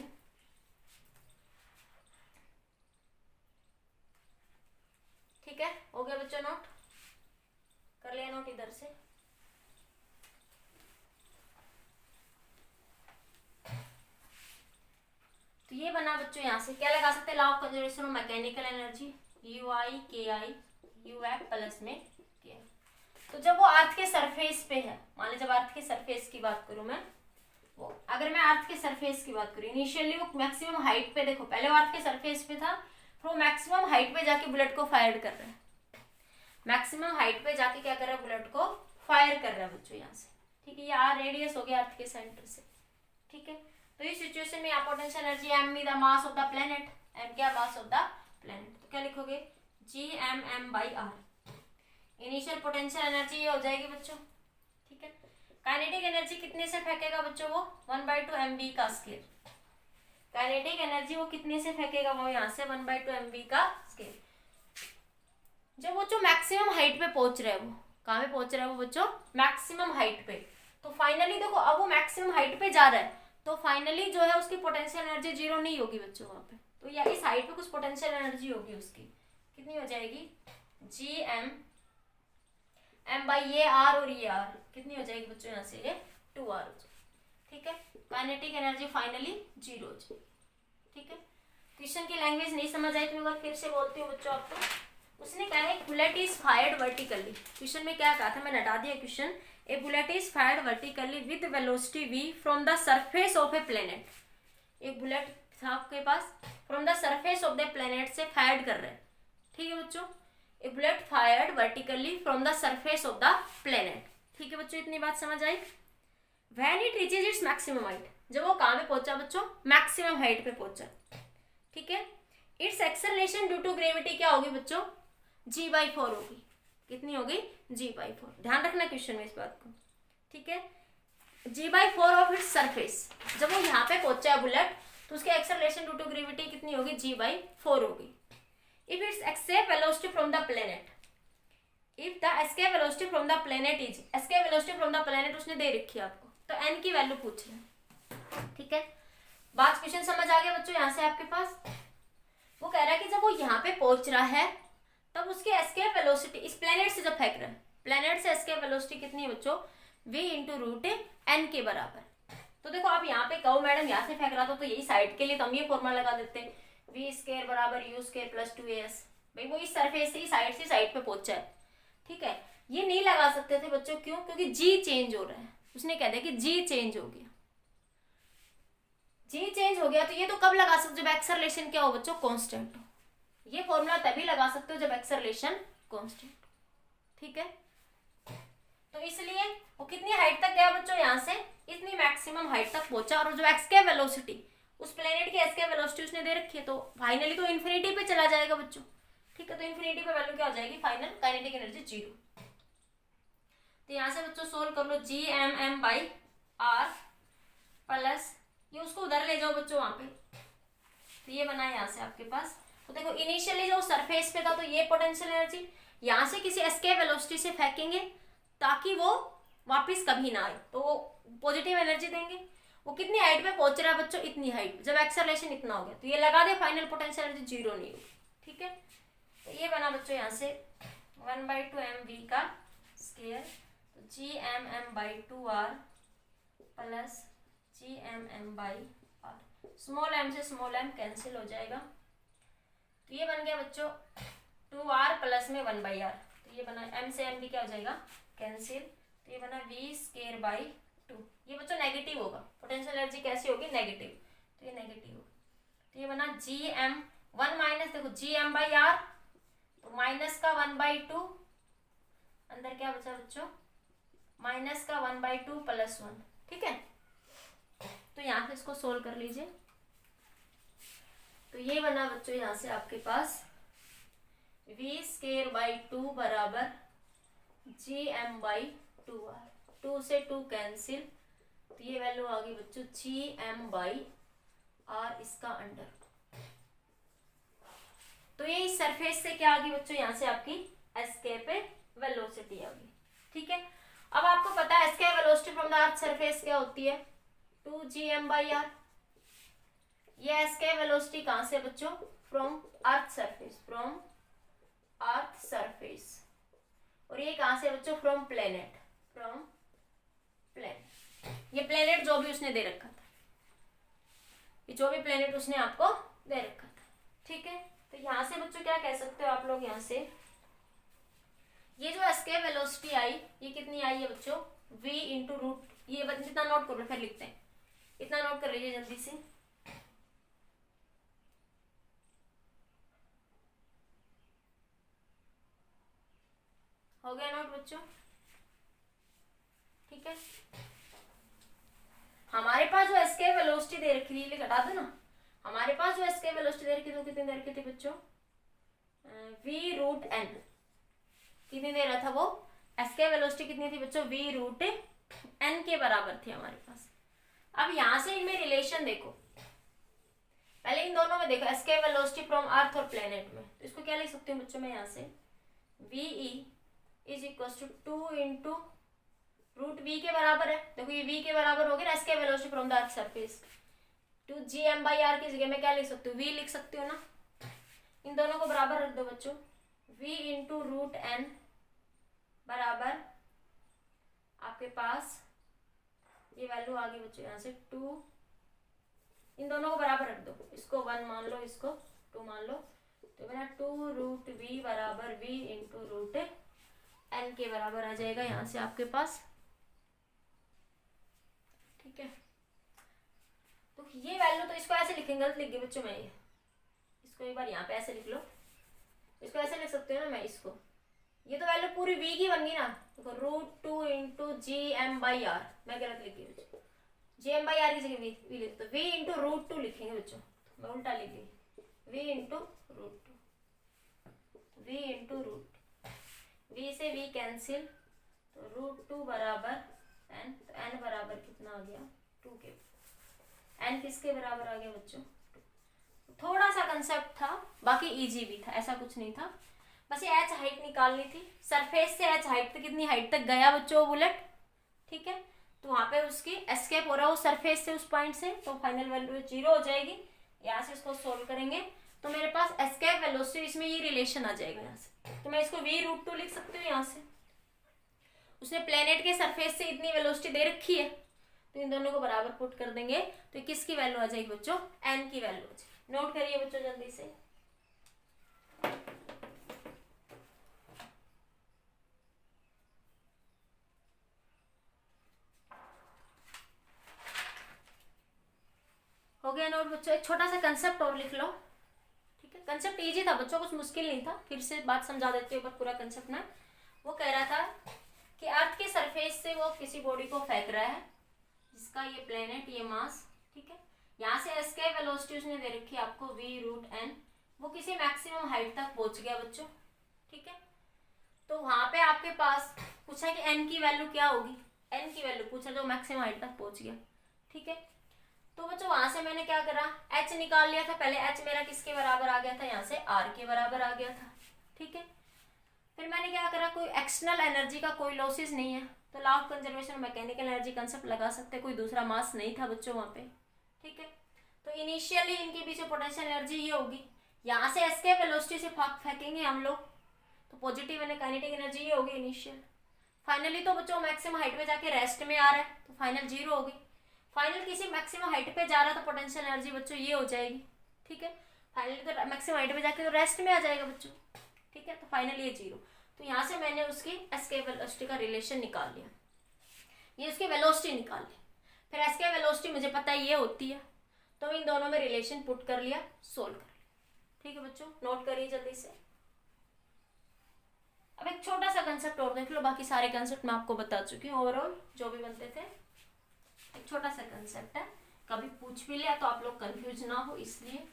ठीक है, हो गया बच्चों, नोट कर लिया, नोट इधर से। तो ये बना बच्चों, यहाँ से क्या लगा सकते हैं, law of conservation of mechanical energy, U I K I U F plus में के। तो जब वो अर्थ के सरफेस पे है, मान लीजिए जब अर्थ के सरफेस की बात करूं मैं, वो अगर मैं अर्थ के सरफेस की बात करूं, इनिशियली वो मैक्सिमम हाइट पे, देखो पहले वो अर्थ के सरफेस पे था, फिर वो मैक्सिमम हाइट पे जाके बुलेट को फायर कर रहा है। मैक्सिमम हाइट पे जाके क्या कर रहा है, बुलेट को फायर कर रहा है बच्चों यहाँ से। ठीक है, ये आर रेडियस हो गया अर्थ के सेंटर से। ठीक है, तो इस सिचुएशन में यहाँ potential energy M the mass of the planet, M क्या मास ऑफ द प्लेनेट, तो क्या लिखोगे, G M M by r. Initial potential energy ये हो जाएगी बच्चों। ठीक है, काइनेटिक एनर्जी कितने से फेंकेगा बच्चों, वो 1/2 mv का स्केयर। काइनेटिक एनर्जी वो कितने से फेंकेगा, वो यहाँ से 1/2 mv का स्केयर। जब वो जो मैक्सिमम हाइट पे पहुंच रहा है, वो कहाँ पे पहुंच रहा है वो बच्चों, मैक्सिमम हाइट पे। तो फाइनली देखो अब वो मैक्सिमम हाइट पे जा रहा है, तो फाइनली जो है उसकी पोटेंशियल एनर्जी जीरो नहीं होगी बच्चों वहां पे। तो या इस हाइट पे कुछ पोटेंशियल एनर्जी होगी उसकी, कितनी हो जाएगी, जी एम एम बाई ये आर और ये आर कितनी हो जाएगी बच्चों, यहाँ से ये 2r हो जाएगी। ठीक है, काइनेटिक एनर्जी फाइनली जीरो हो जाएगी। ठीक है, क्वेश्चन की लैंग्वेज नहीं समझ आई तो मैं फिर से बोलती हूँ बच्चों आपको। उसने कहा है bullet is fired vertically. Question में क्या कहा था, मैंने हटा दिया question. A bullet is fired vertically with velocity v from the surface of a planet. एक बुलेट था आपके पास, from the surface of the planet से फायर्ड कर रहे हैं। ठीक है बच्चों, a bullet fired vertically from the surface of the planet. ठीक है बच्चों, इतनी बात समझ आई। When it reaches its maximum height, जब वो कहाँ पे पहुंचा बच्चों, मैक्सिमम हाइट पे पहुंचा। ठीक है, its acceleration due to gravity क्या होगी बच्चों, g/4 होगी। कितनी होगी, g/4। ध्यान रखना क्वेश्चन में इस बात को। ठीक है, g/4 ऑफ इट्स सरफेस। जब वो यहाँ पे पहुंचा है बुलेट, तो उसके एक्सेलरेशन ड्यू टू ग्रेविटी कितनी होगी, g/4 होगी। If it's escape velocity from the planet, if the escape velocity from the planet is, escape velocity from the planet उसने दे रखी है आपको, तो n की वैल्यू पूछ रहे हैं। ठीक है, बात क्वेश्चन समझ आ गया बच्चों यहाँ से आपके पास। वो कह रहा है कि जब वो यहाँ पे पहुंच रहा है, तब उसकी एस्केप वेलोसिटी, इस प्लेनेट से जब फेंक रहा है, प्लेनेट से एस्केप वेलोसिटी कितनी है बच्चों, v इंटू रूट n के बराबर। तो देखो आप यहाँ पे कहो मैडम यहाँ से फेंक रहा था, तो यही साइड के लिए तो हम ये फॉर्मूला लगा देते हैं, v स्क्वायर बराबर u स्क्वायर प्लस 2as। भाई वो इस सरफेस से साइड पे पहुंचा है। ठीक है, ये नहीं लगा सकते थे बच्चों, क्यों, क्योंकि g चेंज हो रहा है। उसने कह दिया कि g चेंज हो गया, g चेंज हो गया। तो ये तो कब लगा सकते, जब एक्सेलरेशन क्या हो बच्चों, कांस्टेंट हो। ये फॉर्मूला तभी लगा सकते हो जब एक्सेलरेशन कांस्टेंट। ठीक है, तो इसलिए वो कितनी हाइट तक गया बच्चों, यहाँ से इतनी मैक्सिमम हाइट तक पहुंचा। और जो एस्केप वेलोसिटी, उस प्लेनेट की एस्केप वेलोसिटी उसने दे रखी है, तो फाइनली तो इन्फिनिटी पे चला जाएगा बच्चों। ठीक है, तो इन्फिनिटी पे वैल्यू क्या हो जाएगी, फाइनल काइनेटिक एनर्जी जीरो। तो यहाँ से बच्चों सोल्व कर लो, G M M by R plus ये उसको उधर ले जाओ बच्चों वहां पे। तो ये बना है यहाँ से आपके पास। तो देखो इनिशियली जो सरफेस पे था, तो ये पोटेंशियल एनर्जी यहाँ से किसी एस्केप वेलोसिटी से फेंकेंगे ताकि वो वापस कभी ना आए, तो वो पॉजिटिव एनर्जी देंगे। वो कितनी हाइट पे पहुंच रहा है बच्चों, इतनी हाइट। जब एक्सेलरेशन इतना हो गया, तो ये लगा दे फाइनल पोटेंशियल एनर्जी जीरो नहीं होगी। ठीक है, तो ये बना बच्चों यहाँ से 1/2 mv का स्केयर, तो gmm/2r plus gmm/r, small m से स्मॉल m कैंसिल हो जाएगा। तो ये बन गया बच्चों 2r प्लस में 1/r, तो ये बना m से m भी क्या हो जाएगा कैंसिल, तो ये बना v²/2। ये बच्चों नेगेटिव होगा, पोटेंशियल एनर्जी कैसी होगी नेगेटिव, तो ये नेगेटिव होगा। तो ये बना gm1 माइनस, देखो gm/r, तो माइनस का 1/2, अंदर क्या बचा बच्चों माइनस का 1/2 प्लस 1, ठीक है। तो यहाँ से इसको सोल्व कर लीजिए। तो ये बना बच्चों यहाँ से आपके पास v²/2 बराबर gm/2r, 2 से 2 कैंसिल, तो ये वैल्यू आ गई बच्चों gm/r इसका अंडर। तो ये इस सरफेस से क्या आ गई बच्चों यहाँ से आपकी एस्केप वेलोसिटी आ गई, ठीक है। अब आपको पता है escape velocity from the earth surface क्या होती है 2gm/r। ये एस्केप वेलोसिटी कहां से बच्चों from earth surface, from earth surface, और ये कहां से बच्चों फ्रॉम प्लेनेट, फ्रॉम प्लेनेट। ये प्लेनेट जो भी उसने दे रखा था, ये जो भी प्लेनेट उसने आपको दे रखा था, ठीक है। तो यहां से बच्चों क्या कह सकते हो आप लोग, यहां से ये जो एस्केप वेलोसिटी आई ये कितनी आई है बच्चों v इंटू रूट, ये इतना नोट करो फिर लिखते हैं, इतना नोट कर लीजिए जल्दी से। हो गया नोट बच्चों, ठीक है। हमारे पास जो एस्केप वेलोसिटी दे रखी थी, घटा दो ना, हमारे पास जो एस्केप वेलोसिटी दे रखी थी कितनी दे रखी थी बच्चों v√n, कितनी दे रहा था वो एस्केप वेलोसिटी कितनी थी बच्चों v√n के बराबर थी हमारे पास। अब यहां से इनमें रिलेशन देखो, पहले इन दोनों में देखो एस्केप वेलोसिटी फ्रॉम अर्थ और प्लेनेट में, तो इसको क्या लिख सकती हूँ बच्चों मैं यहाँ से ve is equal to 2 into √v के बराबर है, देखो ये v के बराबर होगी ना escape velocity from the earth surface, 2gm/r की जगह मैं क्या लिख सकती हूँ v लिख सकती हूँ ना। इन दोनों को बराबर रख दो बच्चों, v इंटू √n बराबर आपके पास ये वैल्यू आ गई बच्चों यहाँ से 2, इन दोनों को बराबर रख दो, इसको 1 मान लो इसको 2 मान लो, तो बना 2√v बराबर v इंटू √n के बराबर आ जाएगा यहाँ से आपके पास, ठीक है। तो ये वैल्यू तो इसको ऐसे लिखेंगे, गलत लिख गई बच्चों मैं, ये इसको एक बार यहाँ पे ऐसे लिख लो, इसको ऐसे लिख सकते हो ना मैं इसको, ये तो वैल्यू पूरी v की बन गई ना, देखो √2 इंटू gm/r, मैं गलत लिख गई बच्चों, gm/r की जगह v लिख दो, v इंटू √2 लिखेंगे बच्चों, मैं उल्टा लिख गई v into √2, v into √2, v से v कैंसिल, तो √2 बराबर n, तो n बराबर कितना आ गया 2 के, n किसके बराबर आ गया बच्चों, थोड़ा सा कंसेप्ट था, बाकी इजी भी था, ऐसा कुछ नहीं था, बस ये एच हाइट निकालनी थी, सरफेस से एच हाइट तक कितनी हाइट तक गया बच्चों बुलेट, ठीक है। तो वहां पे उसकी एस्केप हो रहा है सरफेस से उस पॉइंट से, तो फाइनल वैल्यू 0 हो जाएगी। यहाँ से इसको सोल्व करेंगे तो मेरे पास एस्केप वेलोसिटी, इसमें ये रिलेशन आ जाएगा यहाँ से, तो मैं इसको v√2 लिख सकती हूँ यहाँ से, उसने प्लेनेट के सरफेस से इतनी वेलोसिटी दे रखी है, तो इन दोनों को बराबर पुट कर देंगे, तो किसकी वैल्यू आ जाएगी बच्चों n की वैल्यू आ जाएगी। नोट करिए बच्चों जल्दी से, हो गया नोट बच्चों। एक छोटा सा कंसेप्ट और लिख लो, ठीक है। कंसेप्ट इजी था बच्चों, कुछ मुश्किल नहीं था, फिर से बात समझा देते हो, पूरा कंसेप्ट ना। वो कह रहा था कि अर्थ के सरफेस से वो किसी बॉडी को फेंक रहा है, जिसका ये प्लेनेट, ये मास, ठीक है। यहाँ से एस्केप वेलोसिटी उसने दे रखी है आपको v√n, वो किसी मैक्सिमम हाइट तक पहुंच गया बच्चों, ठीक है। तो वहां पे आपके पास पूछा कि n की वैल्यू क्या होगी, n की वैल्यू पूछा जो मैक्सिमम हाइट तक पहुंच गया, ठीक है। तो बच्चों वहां से मैंने क्या करा, h निकाल लिया था पहले, h मेरा किसके बराबर आ गया था यहाँ से r के बराबर आ गया था, ठीक है। फिर मैंने क्या करा, कोई एक्सटर्नल एनर्जी का कोई लॉसेस नहीं है, तो law of conservation mechanical energy concept लगा सकते, कोई दूसरा मास नहीं था बच्चों वहां पे, ठीक है। तो इनिशियली इनके पीछे पोटेंशियल एनर्जी ये होगी यहाँ से एस्केप वेलोसिटी से फेंकेंगे हम लोग, तो पॉजिटिव काइनेटिक एनर्जी ये होगी इनिशियल। फाइनली तो बच्चों मैक्सिमम हाइट पे जाके रेस्ट में आ रहा है, तो फाइनल जीरो होगी। फाइनल किसी मैक्सिमम हाइट पे जा रहा है तो पोटेंशियल एनर्जी बच्चों ये हो जाएगी, ठीक है। फाइनली तो मैक्सिमम हाइट पे जाके तो रेस्ट में आ जाएगा बच्चों, ठीक है। तो फाइनल ये जीरो। तो यहाँ से मैंने उसकी एस्केप वेलोसिटी का रिलेशन निकाल लिया, ये उसकी वेलोसिटी निकाल ली। फिर एस्केप वेलोसिटी मुझे पता है ये होती है, तो इन दोनों में रिलेशन पुट कर लिया, सोल्व कर लिया, ठीक है बच्चों। नोट करिए जल्दी से। अब एक छोटा सा कंसेप्ट और देख लो, बाकी सारे कंसेप्ट मैं आपको बता चुकी हूँ ओवरऑल जो भी बनते थे। एक छोटा सा कंसेप्ट है, कभी पूछ भी लिया तो आप लोग कंफ्यूज ना हो, इसलिए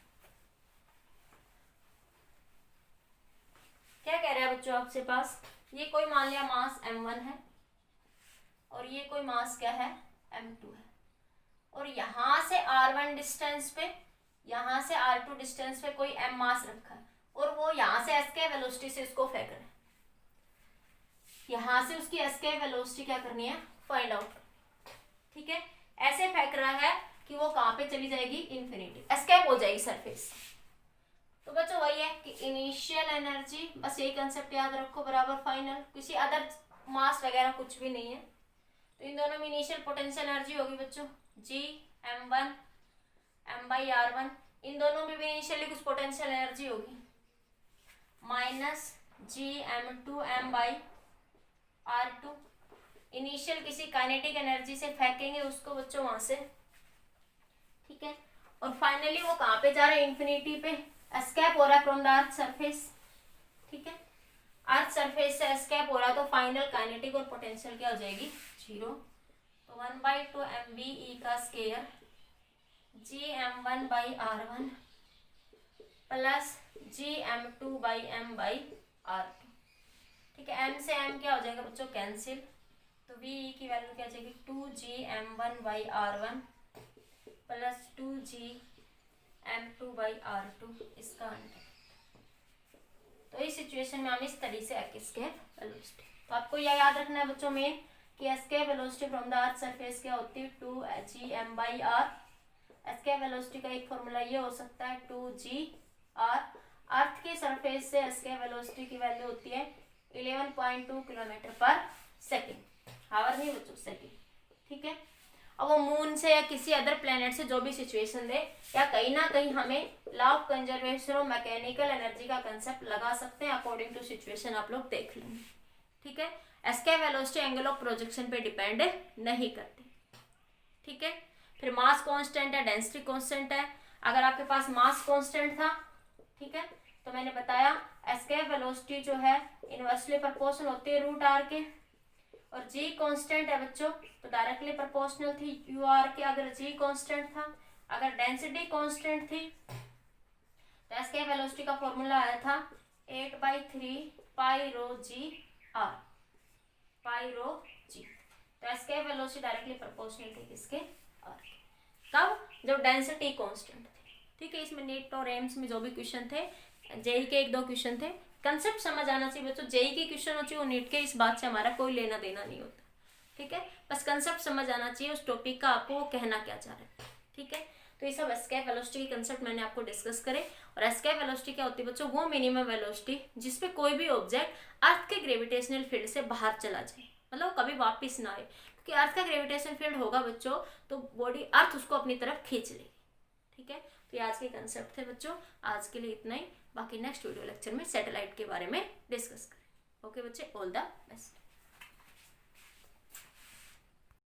क्या कह रहे हैं बच्चों आपसे पास, ये कोई मान लिया मास m1 है और ये कोई मास क्या है m2 है, और यहां से r1 डिस्टेंस पे, यहां से r2 डिस्टेंस पे कोई m मास रखा है, और वो यहां से एस्केप वेलोसिटी से इसको फेंक रहे हैं। यहां से उसकी एस्केप वेलोसिटी क्या करनी है, फाइंड आउट, ठीक है। ऐसे फेंक रहा है कि वो कहां पे चली जाएगी, इन्फिनिटी, एस्केप हो जाएगी सरफेस। तो बच्चों वही है कि इनिशियल एनर्जी, बस यही कंसेप्ट याद रखो, बराबर फाइनल, किसी अदर मास वगैरह कुछ भी नहीं है। तो इन दोनों में इनिशियल पोटेंशियल एनर्जी होगी बच्चों जी m1 m/r1, इन दोनों में भी इनिशियली कुछ पोटेंशियल एनर्जी होगी माइनस जी m2 m/r2। इनिशियल किसी काइनेटिक एनर्जी से फेंकेंगे उसको बच्चों वहां से, ठीक है। और फाइनली वो कहां पे जा रहा है, इन्फिनिटी पे, एस्केप हो रहा है फ्रॉम द अर्थ सरफेस, ठीक है। अर्थ सरफेस से एस्केप हो रहा है, तो फाइनल काइनेटिक और पोटेंशियल क्या हो जाएगी, जीरो। तो 1/2 mve का स्केयर जी m1/r1 प्लस जी m2/m/r2, ठीक है। m से m क्या हो जाएगा बच्चों, कैंसिल, तो ve की वैल्यू क्या आ जाएगी, 2g m1/r1 plus 2g m2/r2, इसका अंडर। तो इस सिचुएशन में हम इस तरीके से एस्केप वेलोसिटी, तो आपको यह याद रखना है बच्चों मेन कि escape velocity from the earth surface क्या होती है, 2g m/r। एस्केप वेलोसिटी का एक फॉर्मूला ये हो सकता है 2g/r। अर्थ के सरफेस से एस्केप वेलोसिटी की वैल्यू होती है 11.2 किलोमीटर पर सेकेंड, हावर नहीं बच्चों, सेकेंड, ठीक है। अब वो मून से या किसी अदर प्लेनेट से जो भी सिचुएशन दे, या कहीं ना कहीं हमें law of conservation of mechanical energy का कंसेप्ट लगा सकते हैं, अकॉर्डिंग टू सिचुएशन आप लोग देख लेंगे, ठीक है। Escape velocity angle of projection पे डिपेंड नहीं करती, ठीक है। फिर मास कांस्टेंट है, डेंसिटी कांस्टेंट है। अगर आपके पास मास कांस्टेंट था, ठीक है, तो मैंने बताया एस्केप वेलोसिटी जो है इनवर्सली प्रोपोर्शनल होती है √r के, और g कांस्टेंट है बच्चों तो डायरेक्टली प्रोपोर्शनल थी ur के, अगर g कांस्टेंट था। अगर डेंसिटी कांस्टेंट थी तो एस्केप वेलोसिटी का फॉर्मूला आया था 8/3 पाई रो जी r, पाई रो जी। तो एस्केप वेलोसिटी डायरेक्टली प्रोपोर्शनल थी किसके, r। कब, जब डेंसिटी कांस्टेंट थी, ठीक है। इसमें नीट और एम्स में जो भी क्वेश्चन थे, जेई के 1-2 क्वेश्चन थे, कंसेप्ट समझ आना चाहिए बच्चों। जेई के क्वेश्चन हो चाहिए, नीट के, इस बात से हमारा कोई लेना देना नहीं होता, ठीक है। बस कंसेप्ट समझ आना चाहिए उस टॉपिक का, आपको कहना क्या चाह रहे हैं, ठीक है। तो ये सब एस्केप वेलोसिटी के कंसेप्ट मैंने आपको डिस्कस करे। और एस्केप वेलोसिटी क्या होती है बच्चों, वो मिनिमम वेलोसिटी जिसपे कोई भी ऑब्जेक्ट अर्थ के ग्रेविटेशनल फील्ड से बाहर चला जाए, मतलब कभी वापस ना आए, क्योंकि अर्थ का ग्रेविटेशनल फील्ड होगा बच्चों तो बॉडी अर्थ उसको अपनी तरफ खींच लेगी, ठीक है। तो ये आज के कंसेप्ट थे बच्चों, आज के लिए इतना ही। बाकी नेक्स्ट वीडियो लेक्चर में सैटेलाइट के बारे में डिस्कस करें। ओके बच्चे, ऑल द बेस्ट।